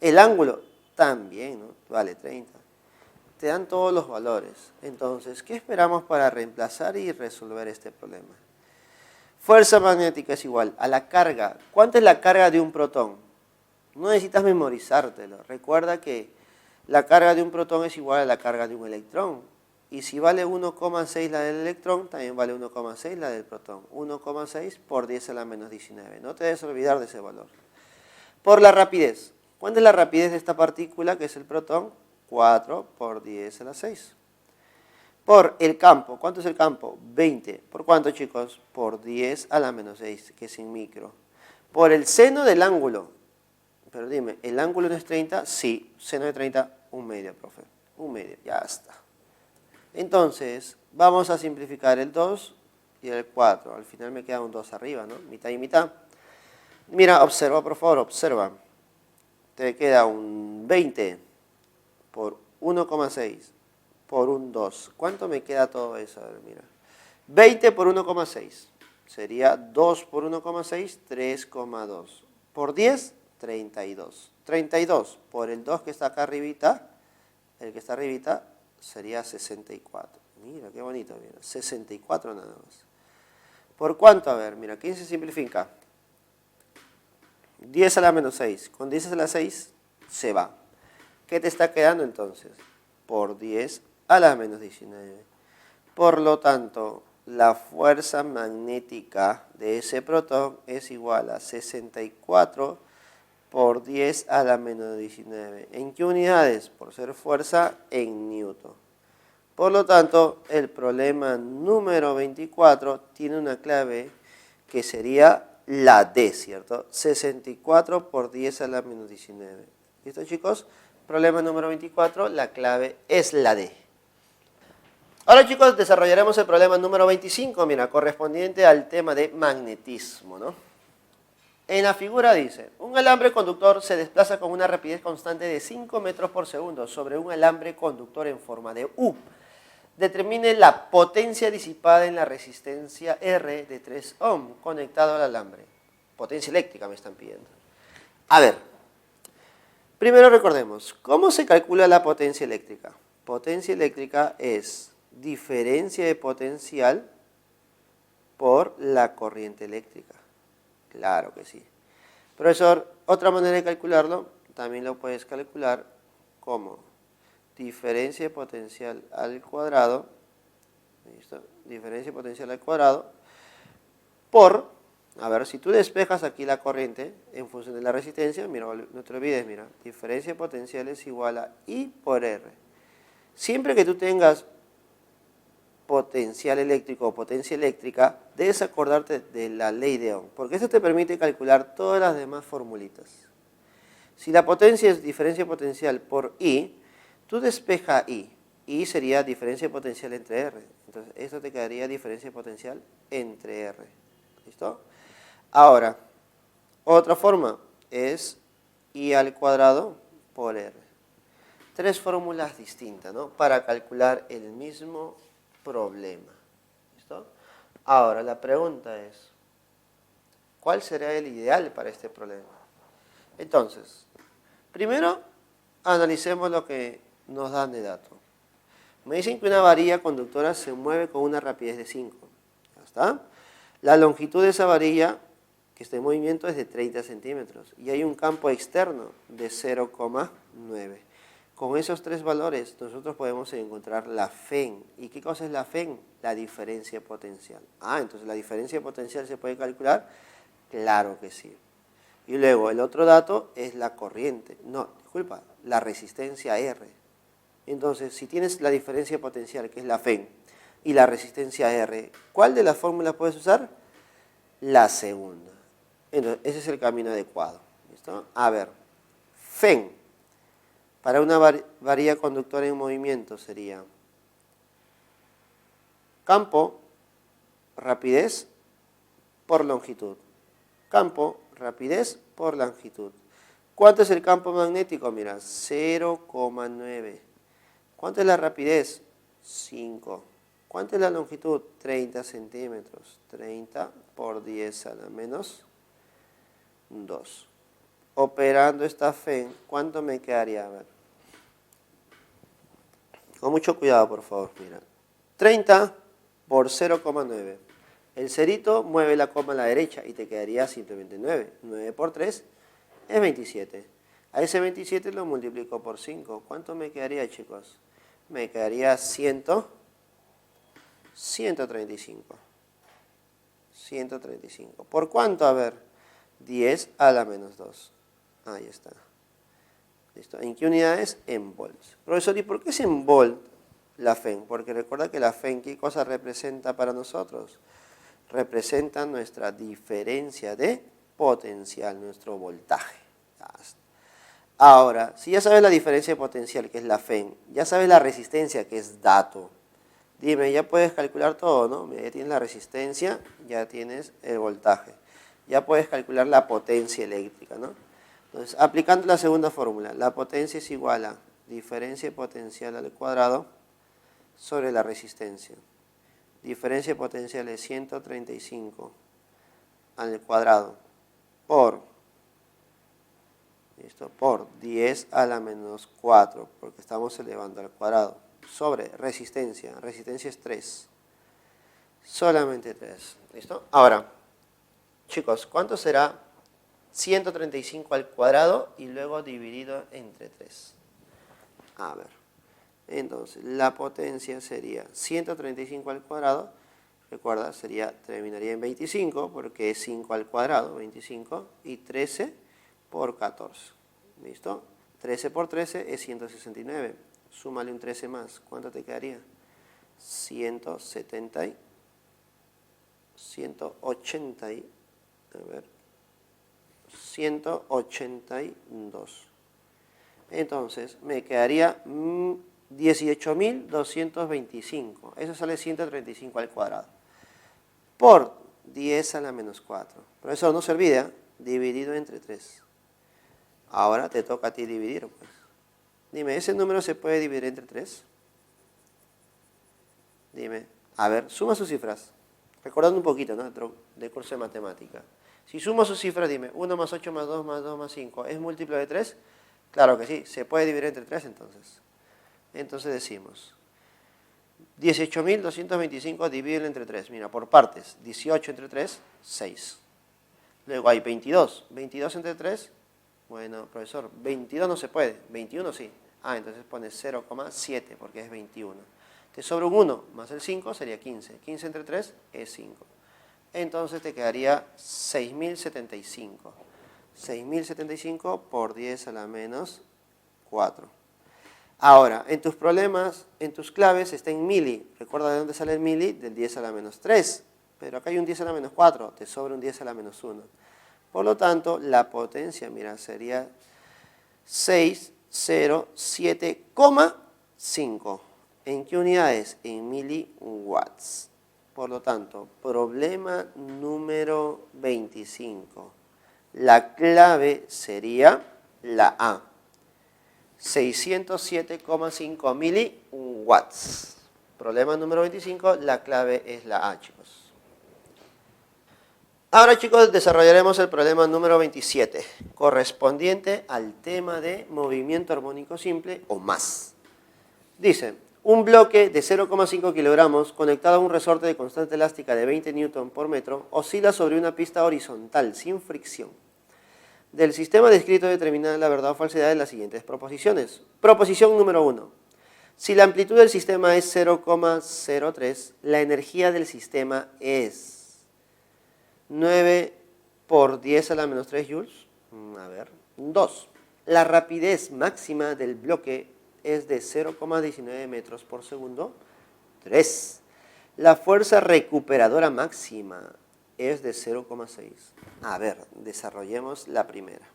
El ángulo también, ¿no? Vale 30. Te dan todos los valores. Entonces, ¿qué esperamos para reemplazar y resolver este problema? Fuerza magnética es igual a la carga. ¿Cuánto es la carga de un protón? No necesitas memorizártelo. Recuerda que la carga de un protón es igual a la carga de un electrón. Y si vale 1,6 la del electrón, también vale 1,6 la del protón. 1,6 por 10 a la menos 19. No te debes olvidar de ese valor. Por la rapidez. ¿Cuánto es la rapidez de esta partícula, que es el protón? 4 por 10 a la 6. Por el campo. ¿Cuánto es el campo? 20. ¿Por cuánto, chicos? Por 10 a la menos 6, que es en micro. Por el seno del ángulo. Pero dime, ¿el ángulo no es 30? Sí. Seno de 30, 1/2, profe. 1/2, ya está. Entonces, vamos a simplificar el 2 y el 4. Al final me queda un 2 arriba, ¿no? Mitad y mitad. Mira, observa, por favor, observa. Te queda un 20 por 1,6 por un 2. ¿Cuánto me queda todo eso? A ver, mira. 20 por 1,6. Sería 2 por 1,6, 3,2. Por 10, 32. 32 por el 2 que está acá arribita, el que está arribita sería 64. Mira, qué bonito, mira. 64 nada más. ¿Por cuánto? A ver, mira, ¿quién se simplifica? 10 a la menos 6. Con 10 a la 6 se va. ¿Qué te está quedando entonces? Por 10 a la menos 19. Por lo tanto, la fuerza magnética de ese protón es igual a 64 por 10 a la menos 19. ¿En qué unidades? Por ser fuerza, en newton. Por lo tanto, el problema número 24 tiene una clave que sería la D, ¿cierto? 64 por 10 a la menos 19. ¿Listo, chicos? Problema número 24, la clave es la D. Ahora, chicos, desarrollaremos el problema número 25, mira, correspondiente al tema de magnetismo, ¿no? En la figura dice, un alambre conductor se desplaza con una rapidez constante de 5 metros por segundo sobre un alambre conductor en forma de U. Determine la potencia disipada en la resistencia R de 3 ohm conectado al alambre. Potencia eléctrica me están pidiendo. A ver, primero recordemos, ¿cómo se calcula la potencia eléctrica? Potencia eléctrica es diferencia de potencial por la corriente eléctrica. Claro que sí. Profesor, otra manera de calcularlo, también lo puedes calcular como diferencia de potencial al cuadrado, ¿listo? Diferencia de potencial al cuadrado por, a ver, si tú despejas aquí la corriente en función de la resistencia, mira, no te olvides, mira, diferencia de potencial es igual a I por R. Siempre que tú tengas potencial eléctrico o potencia eléctrica, debes acordarte de la ley de Ohm, porque eso te permite calcular todas las demás formulitas. Si la potencia es diferencia potencial por I, tú despeja I. I sería diferencia potencial entre R. Entonces, esto te quedaría diferencia potencial entre R. ¿Listo? Ahora, otra forma es I al cuadrado por R. Tres fórmulas distintas, ¿no? Para calcular el mismo problema. ¿Listo? Ahora, la pregunta es, ¿cuál será el ideal para este problema? Entonces, primero, analicemos lo que nos dan de dato. Me dicen que una varilla conductora se mueve con una rapidez de 5. ¿Ya está? La longitud de esa varilla que está en movimiento es de 30 centímetros y hay un campo externo de 0,9. Con esos tres valores nosotros podemos encontrar la FEN. ¿Y qué cosa es la FEN? La diferencia potencial. Entonces la diferencia potencial se puede calcular. Claro que sí. Y luego el otro dato es la corriente. No, disculpa, la resistencia R. Entonces, si tienes la diferencia potencial, que es la FEN, y la resistencia R, ¿cuál de las fórmulas puedes usar? La segunda. Entonces, ese es el camino adecuado. ¿Listo? A ver, FEN. Para una varilla conductora en movimiento sería campo, rapidez por longitud. Campo, rapidez por longitud. ¿Cuánto es el campo magnético? Mira, 0,9. ¿Cuánto es la rapidez? 5. ¿Cuánto es la longitud? 30 centímetros. 30 por 10 a la menos 2. Operando esta FEN, ¿cuánto me quedaría? A ver. Con mucho cuidado, por favor. Mira. 30 por 0,9. El cerito mueve la coma a la derecha y te quedaría simplemente 9. 9 por 3 es 27. A ese 27 lo multiplico por 5. ¿Cuánto me quedaría, chicos? Me quedaría 135. 135. ¿Por cuánto? A ver. 10 a la menos 2. Ahí está. ¿Listo? ¿En qué unidades? En volts. Profesor, ¿y por qué es en volt la FEN? Porque recuerda que la FEN, ¿qué cosa representa para nosotros? Representa nuestra diferencia de potencial, nuestro voltaje. Ahora, si ya sabes la diferencia de potencial, que es la FEN, ya sabes la resistencia, que es dato. Dime, ya puedes calcular todo, ¿no? Ya tienes la resistencia, ya tienes el voltaje. Ya puedes calcular la potencia eléctrica, ¿no? Entonces, aplicando la segunda fórmula, la potencia es igual a diferencia de potencial al cuadrado sobre la resistencia. Diferencia de potencial es 135 al cuadrado por 10 a la menos 4, porque estamos elevando al cuadrado, sobre resistencia. Resistencia es 3. Solamente 3. ¿Listo? Ahora, chicos, ¿cuánto será 135 al cuadrado y luego dividido entre 3? A ver, entonces la potencia sería 135 al cuadrado, recuerda, terminaría en 25 porque es 5 al cuadrado, 25, y 13 por 14. ¿Listo? 13 por 13 es 169. Súmale un 13 más, ¿cuánto te quedaría? 182. Entonces, me quedaría 18.225. Eso sale 135 al cuadrado. Por 10 a la menos 4. Profesor, no se olvide, dividido entre 3. Ahora te toca a ti dividir, pues. Dime, ¿ese número se puede dividir entre 3? Dime. A ver, suma sus cifras. Recordando un poquito, ¿no? De curso de matemática. Si sumo sus cifras, dime, 1 más 8 más 2 más 2 más 5, ¿es múltiplo de 3? Claro que sí, se puede dividir entre 3 entonces. Entonces decimos, 18.225 dividido entre 3. Mira, por partes, 18 entre 3, 6. Luego hay 22. 22 entre 3, bueno, profesor, 22 no se puede, 21 sí. Entonces pones 0,7 porque es 21. Te sobra un 1 más el 5 sería 15. 15 entre 3 es 5. Entonces te quedaría 6.075. 6.075 por 10 a la menos 4. Ahora, en tus problemas, en tus claves está en mili. Recuerda de dónde sale el mili, del 10 a la menos 3. Pero acá hay un 10 a la menos 4, te sobra un 10 a la menos 1. Por lo tanto, la potencia, mira, sería 607,5. ¿En qué unidades? En miliwatts. Por lo tanto, problema número 25. La clave sería la A. 607,5 miliwatts. Problema número 25, la clave es la A, chicos. Ahora, chicos, desarrollaremos el problema número 27, correspondiente al tema de movimiento armónico simple o más. Dice, un bloque de 0,5 kilogramos conectado a un resorte de constante elástica de 20 newton por metro oscila sobre una pista horizontal sin fricción. Del sistema descrito determina la verdad o falsedad de las siguientes proposiciones. Proposición número 1. Si la amplitud del sistema es 0,03, la energía del sistema es 9 por 10 a la menos 3 joules. 2. La rapidez máxima del bloque es de 0,19 metros por segundo. 3. La fuerza recuperadora máxima es de 0,6. Desarrollemos la primera.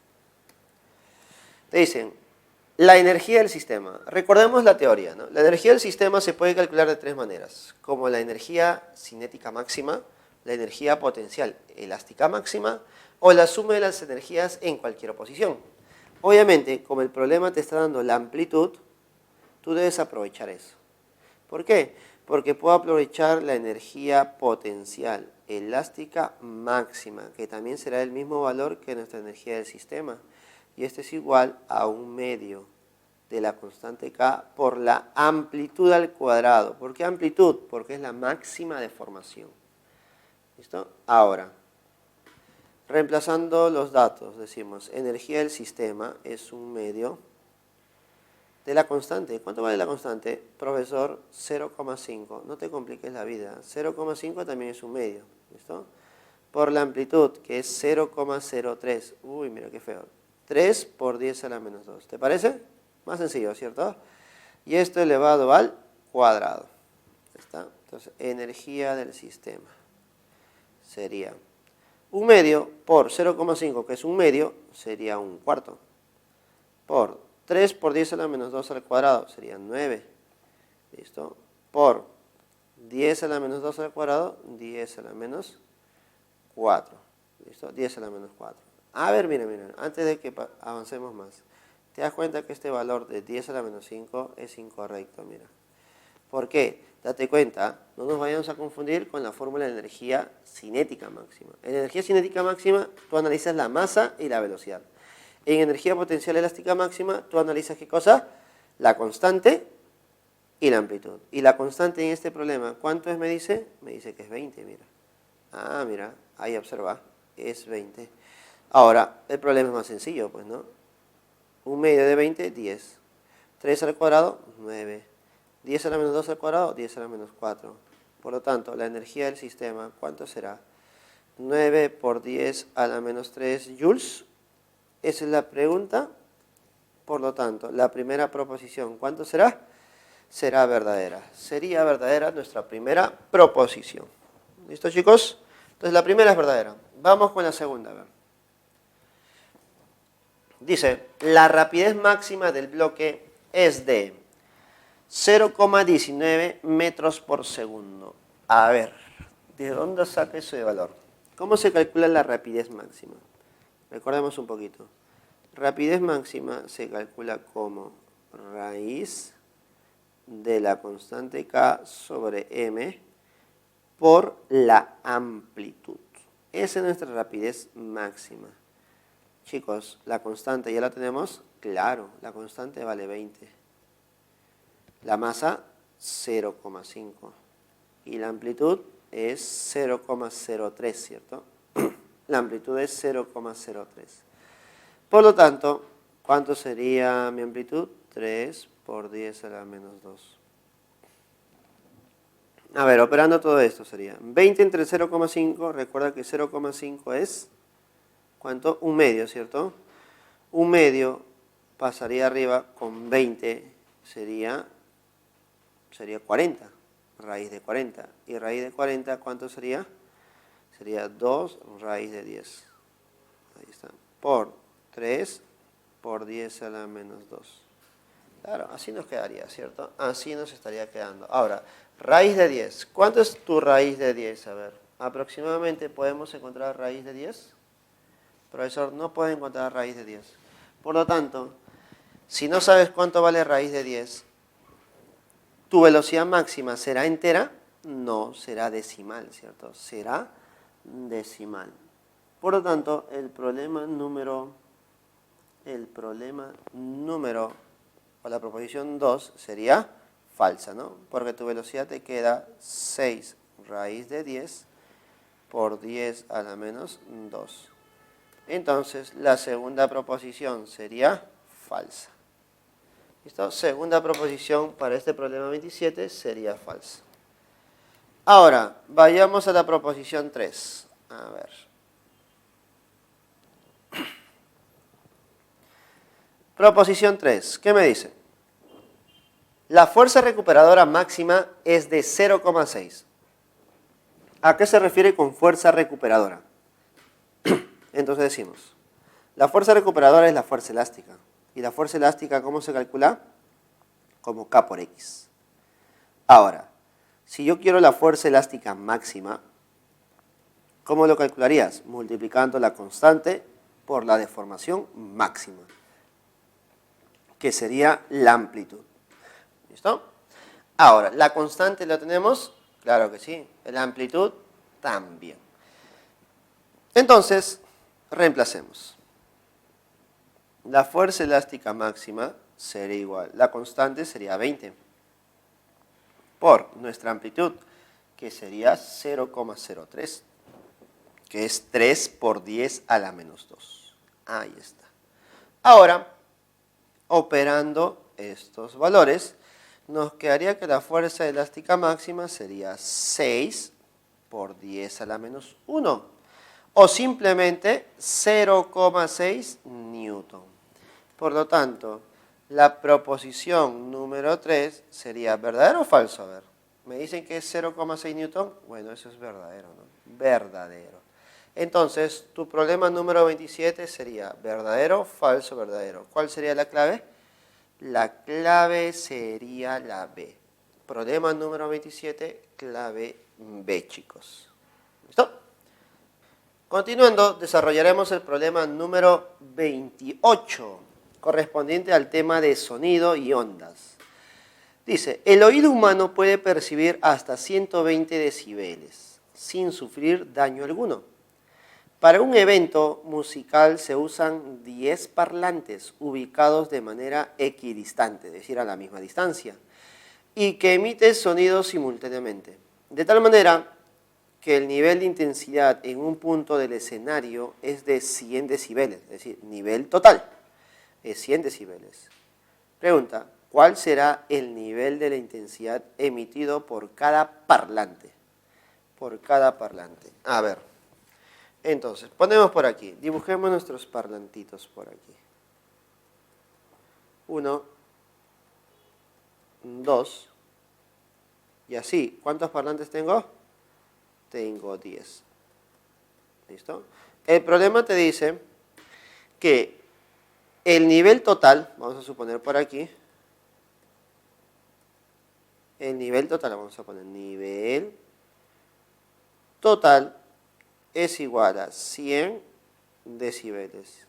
Te dicen, la energía del sistema. Recordemos la teoría, ¿no? La energía del sistema se puede calcular de 3 maneras, como la energía cinética máxima, la energía potencial elástica máxima o la suma de las energías en cualquier oposición. Obviamente, como el problema te está dando la amplitud, tú debes aprovechar eso. ¿Por qué? Porque puedo aprovechar la energía potencial elástica máxima, que también será el mismo valor que nuestra energía del sistema. Y esto es igual a 1/2 de la constante K por la amplitud al cuadrado. ¿Por qué amplitud? Porque es la máxima deformación. ¿Listo? Ahora, reemplazando los datos, decimos, energía del sistema es 1/2 de la constante. ¿Cuánto vale la constante? Profesor, 0,5. No te compliques la vida. 0,5 también es 1/2. ¿Listo? Por la amplitud, que es 0,03. Uy, mira qué feo. 3 por 10 a la menos 2. ¿Te parece? Más sencillo, ¿cierto? Y esto elevado al cuadrado. ¿Está? Entonces, energía del sistema sería 1/2 por 0,5, que es 1/2, sería 1/4. Por 3 por 10 a la menos 2 al cuadrado sería 9. ¿Listo? Por 10 a la menos 2 al cuadrado, 10 a la menos 4. ¿Listo? 10 a la menos 4. Mira, antes de que avancemos más, te das cuenta que este valor de 10 a la menos 5 es incorrecto, mira. ¿Por qué? Date cuenta, no nos vayamos a confundir con la fórmula de energía cinética máxima. En energía cinética máxima, tú analizas la masa y la velocidad. En energía potencial elástica máxima, tú analizas ¿qué cosa? La constante y la amplitud. Y la constante en este problema, ¿cuánto es, me dice? Me dice que es 20, mira. Mira, ahí observa, es 20. Ahora, el problema es más sencillo, pues, ¿no? 1/2 de 20, 10. 3 al cuadrado, 9. 10 a la menos 2 al cuadrado, 10 a la menos 4. Por lo tanto, la energía del sistema, ¿cuánto será? 9 por 10 a la menos 3 joules. Esa es la pregunta. Por lo tanto, la primera proposición, ¿cuánto será? será verdadera. Sería verdadera nuestra primera proposición. ¿Listo, chicos? Entonces la primera es verdadera. Vamos con la segunda. A ver. Dice, la rapidez máxima del bloque es de 0,19 metros por segundo. A ver, ¿de dónde saca eso de valor? ¿Cómo se calcula la rapidez máxima? Recordemos un poquito. Rapidez máxima se calcula como raíz de la constante k sobre m por la amplitud. Esa es nuestra rapidez máxima. Chicos, la constante ya la tenemos. Claro, la constante vale 20. La masa 0,5 y la amplitud es 0,03, ¿cierto? La amplitud es 0,03. Por lo tanto, ¿cuánto sería mi amplitud? 3 por 10 a la menos 2. A ver, operando todo esto sería 20 entre 0,5. Recuerda que 0,5 es, ¿cuánto? Un medio, ¿cierto? Un medio pasaría arriba con 20, sería 40, raíz de 40. ¿Y raíz de 40 cuánto sería? Sería 2 raíz de 10. Ahí está. Por 3 por 10 a la menos 2. Claro, así nos quedaría, ¿cierto? Así nos estaría quedando. Ahora, raíz de 10. ¿Cuánto es tu raíz de 10? A ver, aproximadamente podemos encontrar raíz de 10. Profesor, no puede encontrar raíz de 10. Por lo tanto, si no sabes cuánto vale raíz de 10, ¿tu velocidad máxima será entera? No, será decimal, ¿cierto? Será decimal. Por lo tanto, el problema número, o la proposición 2 sería falsa, ¿no? Porque tu velocidad te queda 6 raíz de 10 por 10 a la menos 2. Entonces, la segunda proposición sería falsa. ¿Listo? Segunda proposición para este problema 27 sería falsa. Ahora, vayamos a la proposición 3. A ver. Proposición 3. ¿Qué me dice? La fuerza recuperadora máxima es de 0,6. ¿A qué se refiere con fuerza recuperadora? Entonces decimos, la fuerza recuperadora es la fuerza elástica. ¿Y la fuerza elástica cómo se calcula? Como K por X. Ahora, si yo quiero la fuerza elástica máxima, ¿cómo lo calcularías? Multiplicando la constante por la deformación máxima, que sería la amplitud. ¿Listo? Ahora, ¿la constante la tenemos? Claro que sí. La amplitud también. Entonces, reemplacemos. La fuerza elástica máxima sería igual. La constante sería 20 por nuestra amplitud, que sería 0,03, que es 3 por 10 a la menos 2. Ahí está. Ahora, operando estos valores, nos quedaría que la fuerza elástica máxima sería 6 por 10 a la menos 1, o simplemente 0,6 newton. Por lo tanto, la proposición número 3 sería ¿verdadero o falso? A ver, me dicen que es 0,6 newton. Bueno, eso es verdadero, ¿no? Verdadero. Entonces, tu problema número 27 sería ¿verdadero, falso, verdadero? ¿Cuál sería la clave? La clave sería la B. Problema número 27, clave B, chicos. ¿Listo? Continuando, desarrollaremos el problema número 28, correspondiente al tema de sonido y ondas. Dice, el oído humano puede percibir hasta 120 decibeles, sin sufrir daño alguno. Para un evento musical se usan 10 parlantes ubicados de manera equidistante, es decir, a la misma distancia, y que emiten sonidos simultáneamente. De tal manera que el nivel de intensidad en un punto del escenario es de 100 decibeles, es decir, nivel total es 100 decibeles. Pregunta, ¿cuál será el nivel de la intensidad emitido por cada parlante? Por cada parlante. A ver, entonces, ponemos por aquí, dibujemos nuestros parlantitos por aquí. 1, 2, Y así, ¿cuántos parlantes tengo? Tengo 10. ¿Listo? El problema te dice que el nivel total, vamos a suponer por aquí, el nivel total, vamos a poner nivel total es igual a 100 decibeles.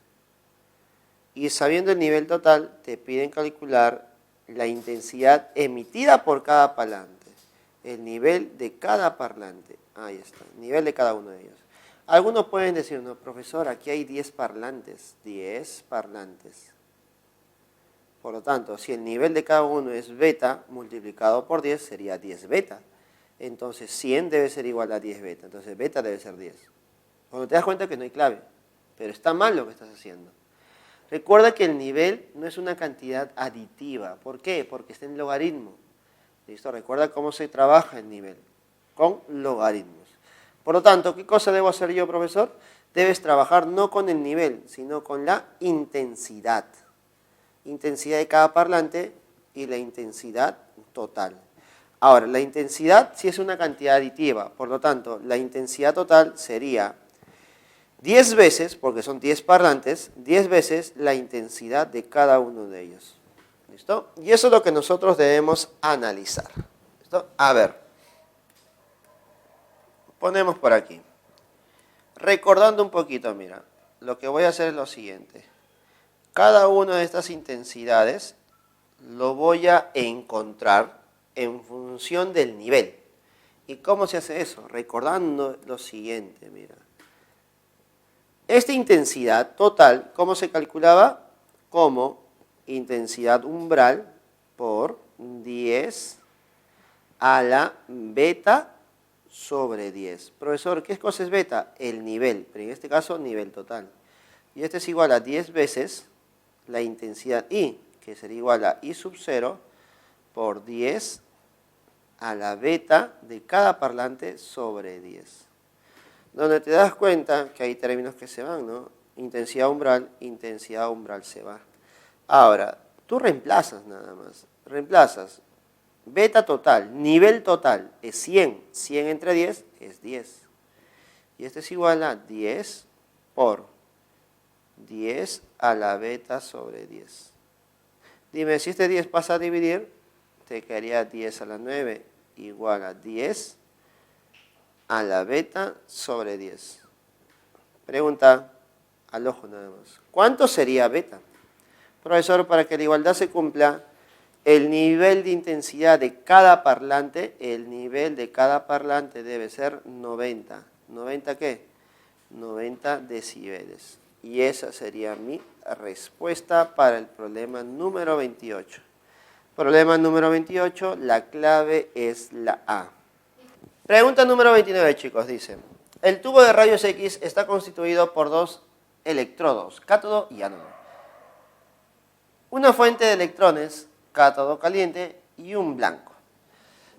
Y sabiendo el nivel total, te piden calcular la intensidad emitida por cada parlante. El nivel de cada parlante. Ahí está, nivel de cada uno de ellos. Algunos pueden decir, no, profesor, aquí hay 10 parlantes. 10 parlantes. Por lo tanto, si el nivel de cada uno es beta, multiplicado por 10 sería 10 beta. Entonces 100 debe ser igual a 10 beta. Entonces beta debe ser 10. Cuando te das cuenta que no hay clave. Pero está mal lo que estás haciendo. Recuerda que el nivel no es una cantidad aditiva. ¿Por qué? Porque está en logaritmo. ¿Listo? Recuerda cómo se trabaja el nivel. Con logaritmos. Por lo tanto, ¿qué cosa debo hacer yo, profesor? Debes trabajar no con el nivel, sino con la intensidad. Intensidad de cada parlante y la intensidad total. Ahora, la intensidad sí es una cantidad aditiva. Por lo tanto, la intensidad total sería 10 veces, porque son 10 parlantes, 10 veces la intensidad de cada uno de ellos. ¿Listo? Y eso es lo que nosotros debemos analizar. ¿Listo? A ver. Ponemos por aquí. Recordando un poquito, mira. Lo que voy a hacer es lo siguiente. Cada una de estas intensidades lo voy a encontrar en función del nivel. ¿Y cómo se hace eso? Recordando lo siguiente, mira. Esta intensidad total, ¿cómo se calculaba? Como intensidad umbral por 10 a la beta sobre 10. Profesor, ¿qué cosa es beta? El nivel, pero en este caso nivel total. Y este es igual a 10 veces la intensidad I, que sería igual a I sub 0 por 10 a la beta de cada parlante sobre 10. Donde te das cuenta que hay términos que se van, ¿no? Intensidad umbral se va. Ahora, tú reemplazas nada más. Reemplazas beta total, nivel total es 100. 100 entre 10 es 10. Y este es igual a 10 por 10 a la beta sobre 10. Dime, si este 10 pasa a dividir, te quedaría 10 a la 9 igual a 10 a la beta sobre 10. Pregunta al ojo nada más. ¿Cuánto sería beta? Profesor, para que la igualdad se cumpla, el nivel de intensidad de cada parlante, debe ser 90. ¿90 qué? 90 decibeles. Y esa sería mi respuesta para el problema número 28. Problema número 28, la clave es la A. Pregunta número 29, chicos, dice: el tubo de rayos X está constituido por dos electrodos, cátodo y ánodo. Una fuente de electrones, cátodo caliente, y un blanco.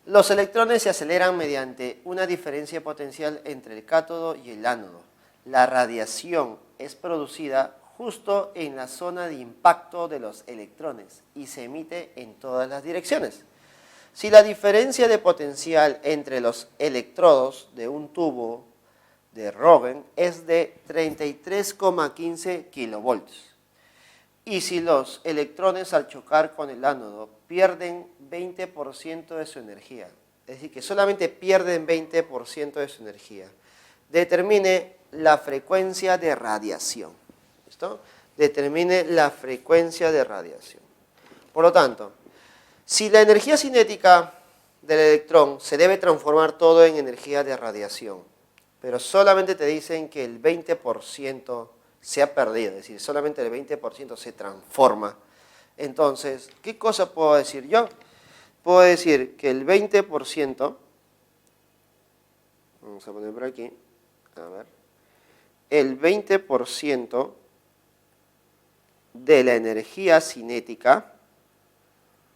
Los electrones se aceleran mediante una diferencia potencial entre el cátodo y el ánodo. La radiación es producida justo en la zona de impacto de los electrones y se emite en todas las direcciones. Si la diferencia de potencial entre los electrodos de un tubo de Röntgen es de 33,15 kilovoltios, y si los electrones al chocar con el ánodo pierden 20% de su energía, es decir, que solamente pierden 20% de su energía, determine la frecuencia de radiación. ¿Listo? Determine la frecuencia de radiación. Por lo tanto, si la energía cinética del electrón se debe transformar todo en energía de radiación, pero solamente te dicen que el 20% se ha perdido, es decir, solamente el 20% se transforma. Entonces, ¿qué cosa puedo decir yo? Puedo decir que el 20%, vamos a poner por aquí, a ver, el 20% de la energía cinética,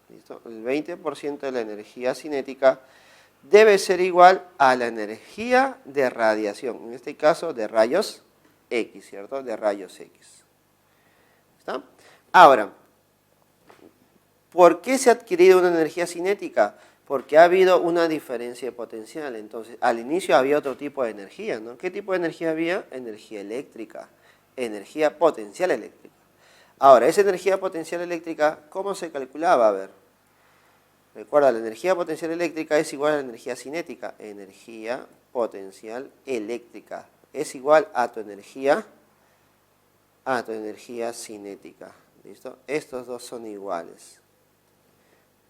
¿listo? El 20% de la energía cinética debe ser igual a la energía de radiación, en este caso de rayos X, ¿cierto? De rayos X. ¿Está? Ahora, ¿Por qué se ha adquirido una energía cinética? Porque ha habido una diferencia de potencial. Entonces, al inicio había otro tipo de energía, ¿no? ¿Qué tipo de energía había? Energía eléctrica, energía potencial eléctrica. Ahora, esa energía potencial eléctrica, ¿cómo se calculaba? A ver, recuerda, la energía potencial eléctrica es igual a la energía cinética. Energía potencial eléctrica es igual a tu energía cinética. ¿Listo? Estos dos son iguales.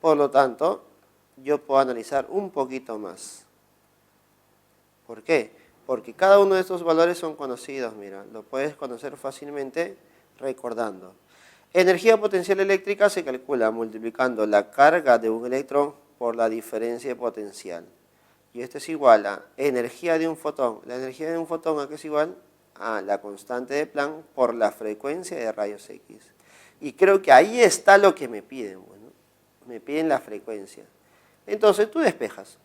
Por lo tanto, yo puedo analizar un poquito más. ¿Por qué? Porque cada uno de estos valores son conocidos, mira, lo puedes conocer fácilmente recordando. Energía potencial eléctrica se calcula multiplicando la carga de un electrón por la diferencia de potencial. Y esto es igual a energía de un fotón. La energía de un fotón, ¿a qué es igual? A la constante de Planck por la frecuencia de rayos X. Y creo que ahí está lo que me piden. Bueno, me piden la frecuencia. Entonces tú despejas.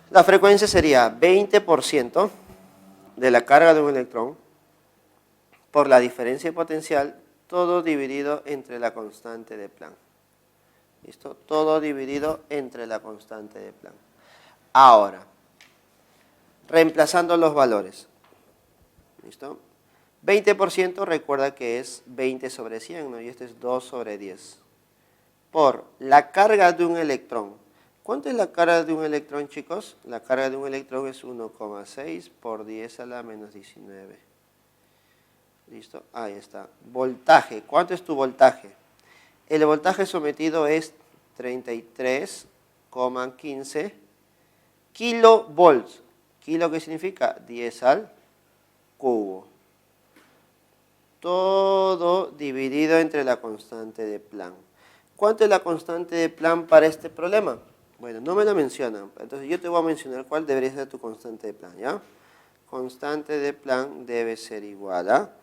La frecuencia sería 20% de la carga de un electrón por la diferencia de potencial, todo dividido entre la constante de Planck. ¿Listo? Todo dividido entre la constante de Planck. Ahora, reemplazando los valores. ¿Listo? 20% recuerda que es 20 sobre 100, ¿no? Y este es 2 sobre 10. Por la carga de un electrón. ¿Cuánto es la carga de un electrón, chicos? La carga de un electrón es 1,6 por 10 a la menos 19. ¿Listo? Ahí está. Voltaje. ¿Cuánto es tu voltaje? El voltaje sometido es 33,15 kilovolts. ¿Kilo qué significa? 10 al cubo. Todo dividido entre la constante de Planck. ¿Cuánto es la constante de Planck para este problema? Bueno, no me lo mencionan. Entonces yo te voy a mencionar cuál debería ser tu constante de Planck, ¿ya? Constante de Planck debe ser igual a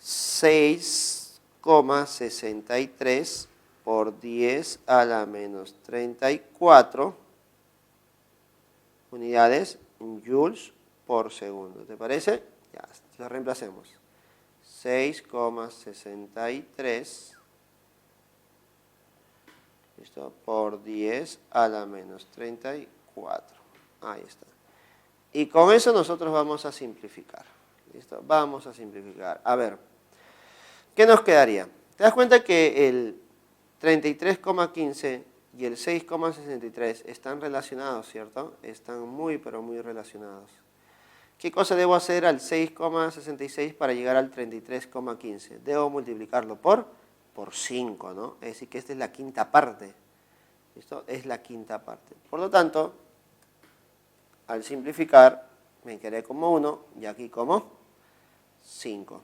6,63 por 10 a la menos 34 unidades joules por segundo. ¿Te parece? Ya, lo reemplacemos. 6,63 ¿listo? Por 10 a la menos 34. Ahí está. Y con eso nosotros vamos a simplificar. ¿Listo? Vamos a simplificar. A ver, ¿qué nos quedaría? ¿Te das cuenta que el 33,15 y el 6,63 están relacionados, cierto? Están muy, pero muy relacionados. ¿Qué cosa debo hacer al 6,66 para llegar al 33,15? Debo multiplicarlo por 5, ¿no? Es decir, que esta es la quinta parte. ¿Listo? Es la quinta parte. Por lo tanto, al simplificar, me quedé como 1 y aquí como 5.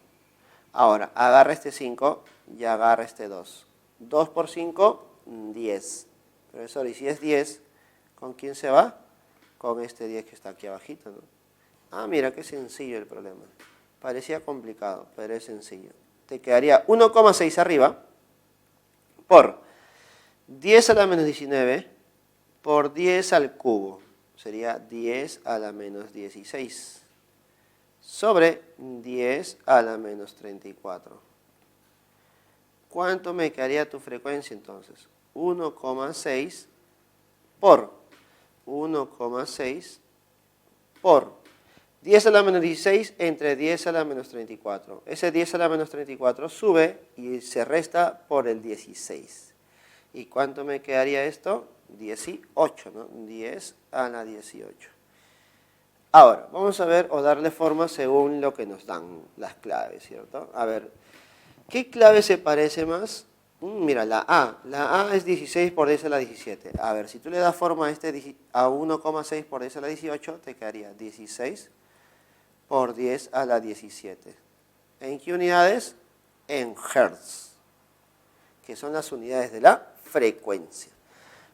Ahora, agarra este 5 y agarra este 2. 2 por 5, 10. Profesor, ¿y si es 10, con quién se va? Con este 10 que está aquí abajito, ¿no? Ah, mira, qué sencillo el problema. Parecía complicado, pero es sencillo. Te quedaría 1,6 arriba por 10 a la menos 19 por 10 al cubo. Sería 10 a la menos 16 sobre 10 a la menos 34. ¿Cuánto me quedaría tu frecuencia entonces? 1,6 por 1,6 por 10 a la menos 16 entre 10 a la menos 34. Ese 10 a la menos 34 sube y se resta por el 16. ¿Y cuánto me quedaría esto? 18, ¿no? 10 a la 18. Ahora, vamos a ver o darle forma según lo que nos dan las claves, ¿cierto? A ver, ¿qué clave se parece más? Mira, la A. La A es 16 por 10 a la 17. A ver, si tú le das forma a 1,6 por 10 a la 18, te quedaría 16 por 10 a la 17. ¿En qué unidades? En hertz, que son las unidades de la frecuencia.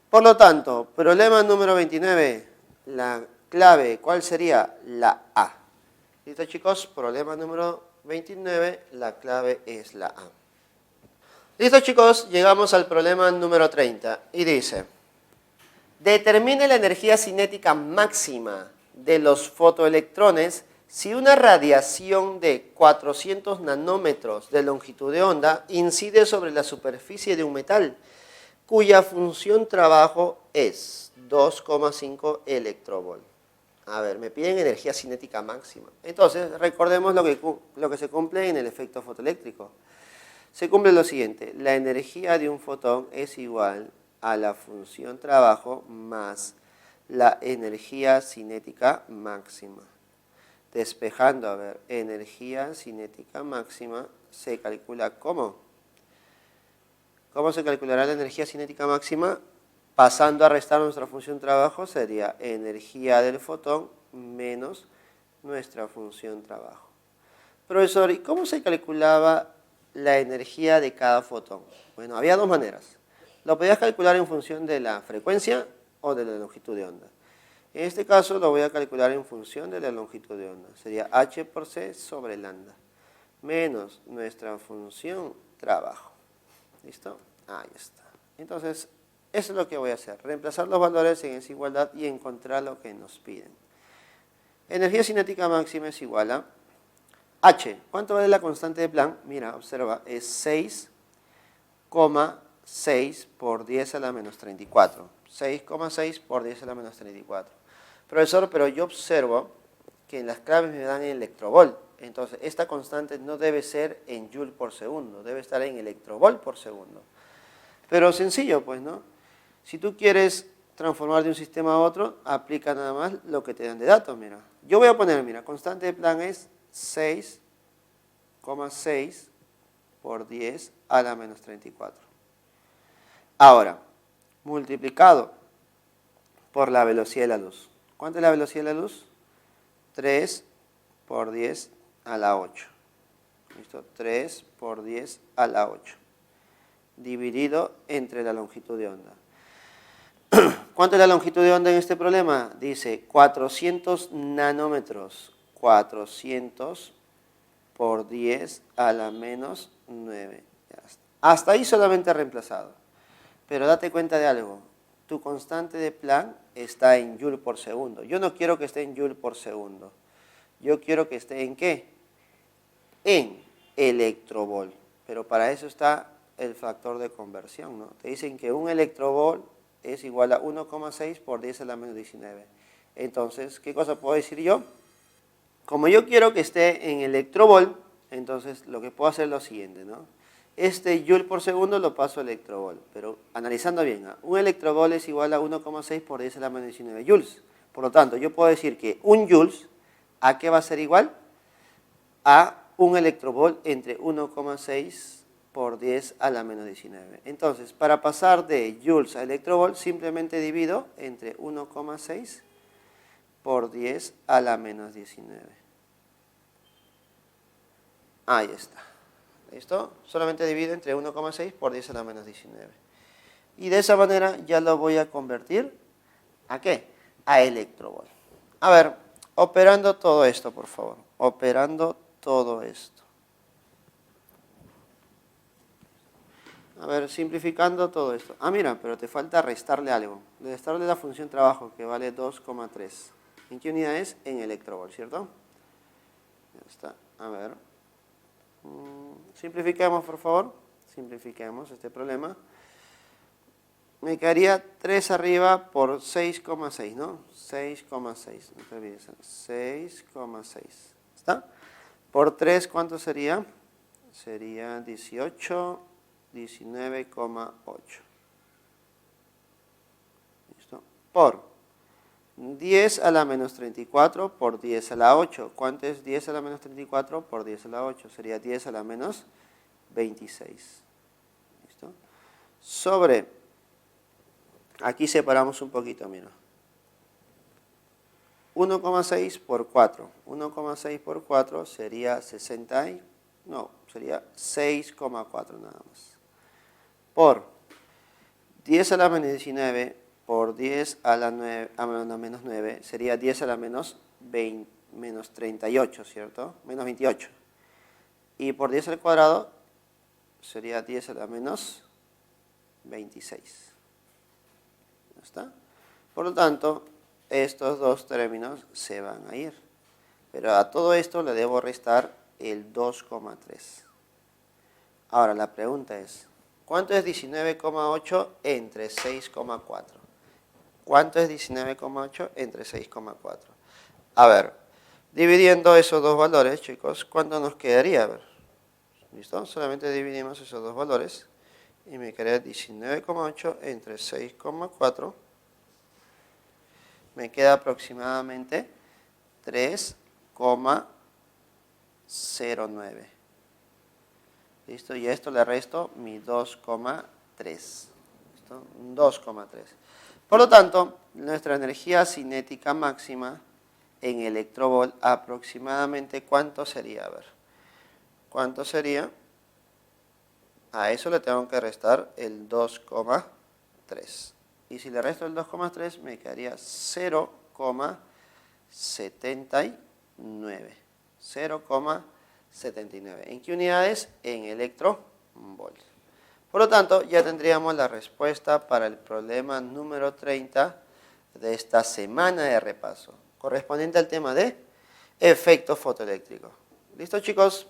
Por lo tanto, problema número 29, la clave, ¿cuál sería? La A. ¿Listo, chicos? Problema número 29, la clave es la A. Listo, chicos, llegamos al problema número 30 y dice: determine la energía cinética máxima de los fotoelectrones Si una radiación de 400 nanómetros de longitud de onda incide sobre la superficie de un metal, cuya función trabajo es 2,5 electrovol. A ver, me piden energía cinética máxima. Entonces, recordemos lo que se cumple en el efecto fotoeléctrico. Se cumple lo siguiente: la energía de un fotón es igual a la función trabajo más la energía cinética máxima. Despejando, a ver, energía cinética máxima se calcula ¿cómo? ¿Cómo se calculará la energía cinética máxima? Pasando a restar nuestra función trabajo sería energía del fotón menos nuestra función trabajo. Profesor, ¿y cómo se calculaba la energía de cada fotón? Bueno, había dos maneras. Lo podías calcular en función de la frecuencia o de la longitud de onda. En este caso lo voy a calcular en función de la longitud de onda. Sería h por c sobre lambda menos nuestra función trabajo. ¿Listo? Ahí está. Entonces, eso es lo que voy a hacer. Reemplazar los valores en esa igualdad y encontrar lo que nos piden. Energía cinética máxima es igual a H. ¿Cuánto vale la constante de Planck? Mira, observa, es 6,6 por 10 a la menos 34. 6,6 por 10 a la menos 34. Profesor, pero yo observo que en las claves me dan en electrovol. Entonces, esta constante no debe ser en joule por segundo, debe estar en electrovol por segundo. Pero sencillo, pues, ¿no? Si tú quieres transformar de un sistema a otro, aplica nada más lo que te dan de datos, mira. Yo voy a poner, mira, constante de Planck es 6,6 por 10 a la menos 34. Ahora, multiplicado por la velocidad de la luz. ¿Cuánto es la velocidad de la luz? 3 por 10 a la 8. ¿Listo? 3 por 10 a la 8. Dividido entre la longitud de onda. ¿Cuánto es la longitud de onda en este problema? Dice 400 nanómetros. 400 por 10 a la menos 9. Ya está. Hasta ahí solamente reemplazado. Pero date cuenta de algo. Tu constante de Planck está en joule por segundo. Yo no quiero que esté en joule por segundo. Yo quiero que esté en ¿qué? En electrovol. Pero para eso está el factor de conversión, ¿no? Te dicen que un electrovol es igual a 1,6 por 10 a la menos 19. Entonces, ¿qué cosa puedo decir yo? Como yo quiero que esté en electrovol, entonces lo que puedo hacer es lo siguiente, ¿no? Este joule por segundo lo paso a electrovol, pero analizando bien, ¿no? Un electrovol es igual a 1,6 por 10 a la menos 19 joules. Por lo tanto, yo puedo decir que un joules, ¿a qué va a ser igual? A un electrovol entre 1,6 por 10 a la menos 19. Entonces, para pasar de joules a electrovol, simplemente divido entre 1,6 por 10 a la menos 19. Ahí está. ¿Listo? Solamente divido entre 1,6 por 10 a la menos 19. Y de esa manera ya lo voy a convertir ¿a qué? A electrovol. A ver, operando todo esto, por favor. Operando todo esto. A ver, simplificando todo esto. Ah, mira, pero te falta restarle algo. Restarle la función trabajo, que vale 2,3. ¿En qué unidad es? En electrovol, ¿cierto? Ya está. A ver. Simplifiquemos, por favor. Simplifiquemos este problema. Me quedaría 3 arriba por 6,6, ¿no? 6,6. No te olvides. 6,6. ¿Está? Por 3, ¿cuánto sería? Sería 18, 19,8. ¿Listo? Por 10 a la menos 34 por 10 a la 8. ¿Cuánto es 10 a la menos 34 por 10 a la 8? Sería 10 a la menos 26. ¿Listo? Sobre, aquí separamos un poquito, mira. 1,6 por 4. 1,6 por 4 sería 60 y, no, sería 6,4 nada más. Por 10 a la menos 19 por 10 a la, menos 9 sería 10 a la menos 38, ¿cierto? Menos 28. Y por 10 al cuadrado sería 10 a la menos 26. ¿Ya está? Por lo tanto, estos dos términos se van a ir. Pero a todo esto le debo restar el 2,3. Ahora la pregunta es, ¿cuánto es 19,8 entre 6,4? ¿Cuánto es 19,8 entre 6,4? A ver, dividiendo esos dos valores, chicos, ¿cuánto nos quedaría? A ver, ¿listo? Solamente dividimos esos dos valores y me quedaría 19,8 entre 6,4. Me queda aproximadamente 3,09. ¿Listo? Y a esto le resto mi 2,3. ¿Listo? 2,3. Por lo tanto, nuestra energía cinética máxima en electrovolt aproximadamente, ¿cuánto sería? A ver, ¿cuánto sería? A eso le tengo que restar el 2,3. Y si le resto el 2,3 me quedaría 0,79. 0,79. ¿En qué unidades? En electrovolt. Por lo tanto, ya tendríamos la respuesta para el problema número 30 de esta semana de repaso, correspondiente al tema de efecto fotoeléctrico. ¿Listo, chicos?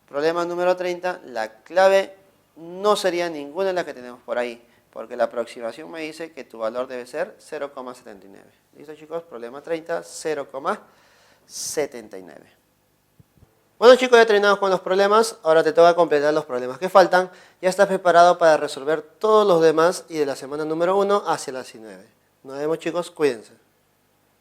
Problema número 30, la clave no sería ninguna de las que tenemos por ahí, porque la aproximación me dice que tu valor debe ser 0,79. ¿Listo, chicos? Problema 30, 0,79. Bueno, chicos, ya terminamos con los problemas. Ahora te toca completar los problemas que faltan. Ya estás preparado para resolver todos los demás y de la semana número 1 hacia la 19. Nos vemos, chicos. Cuídense.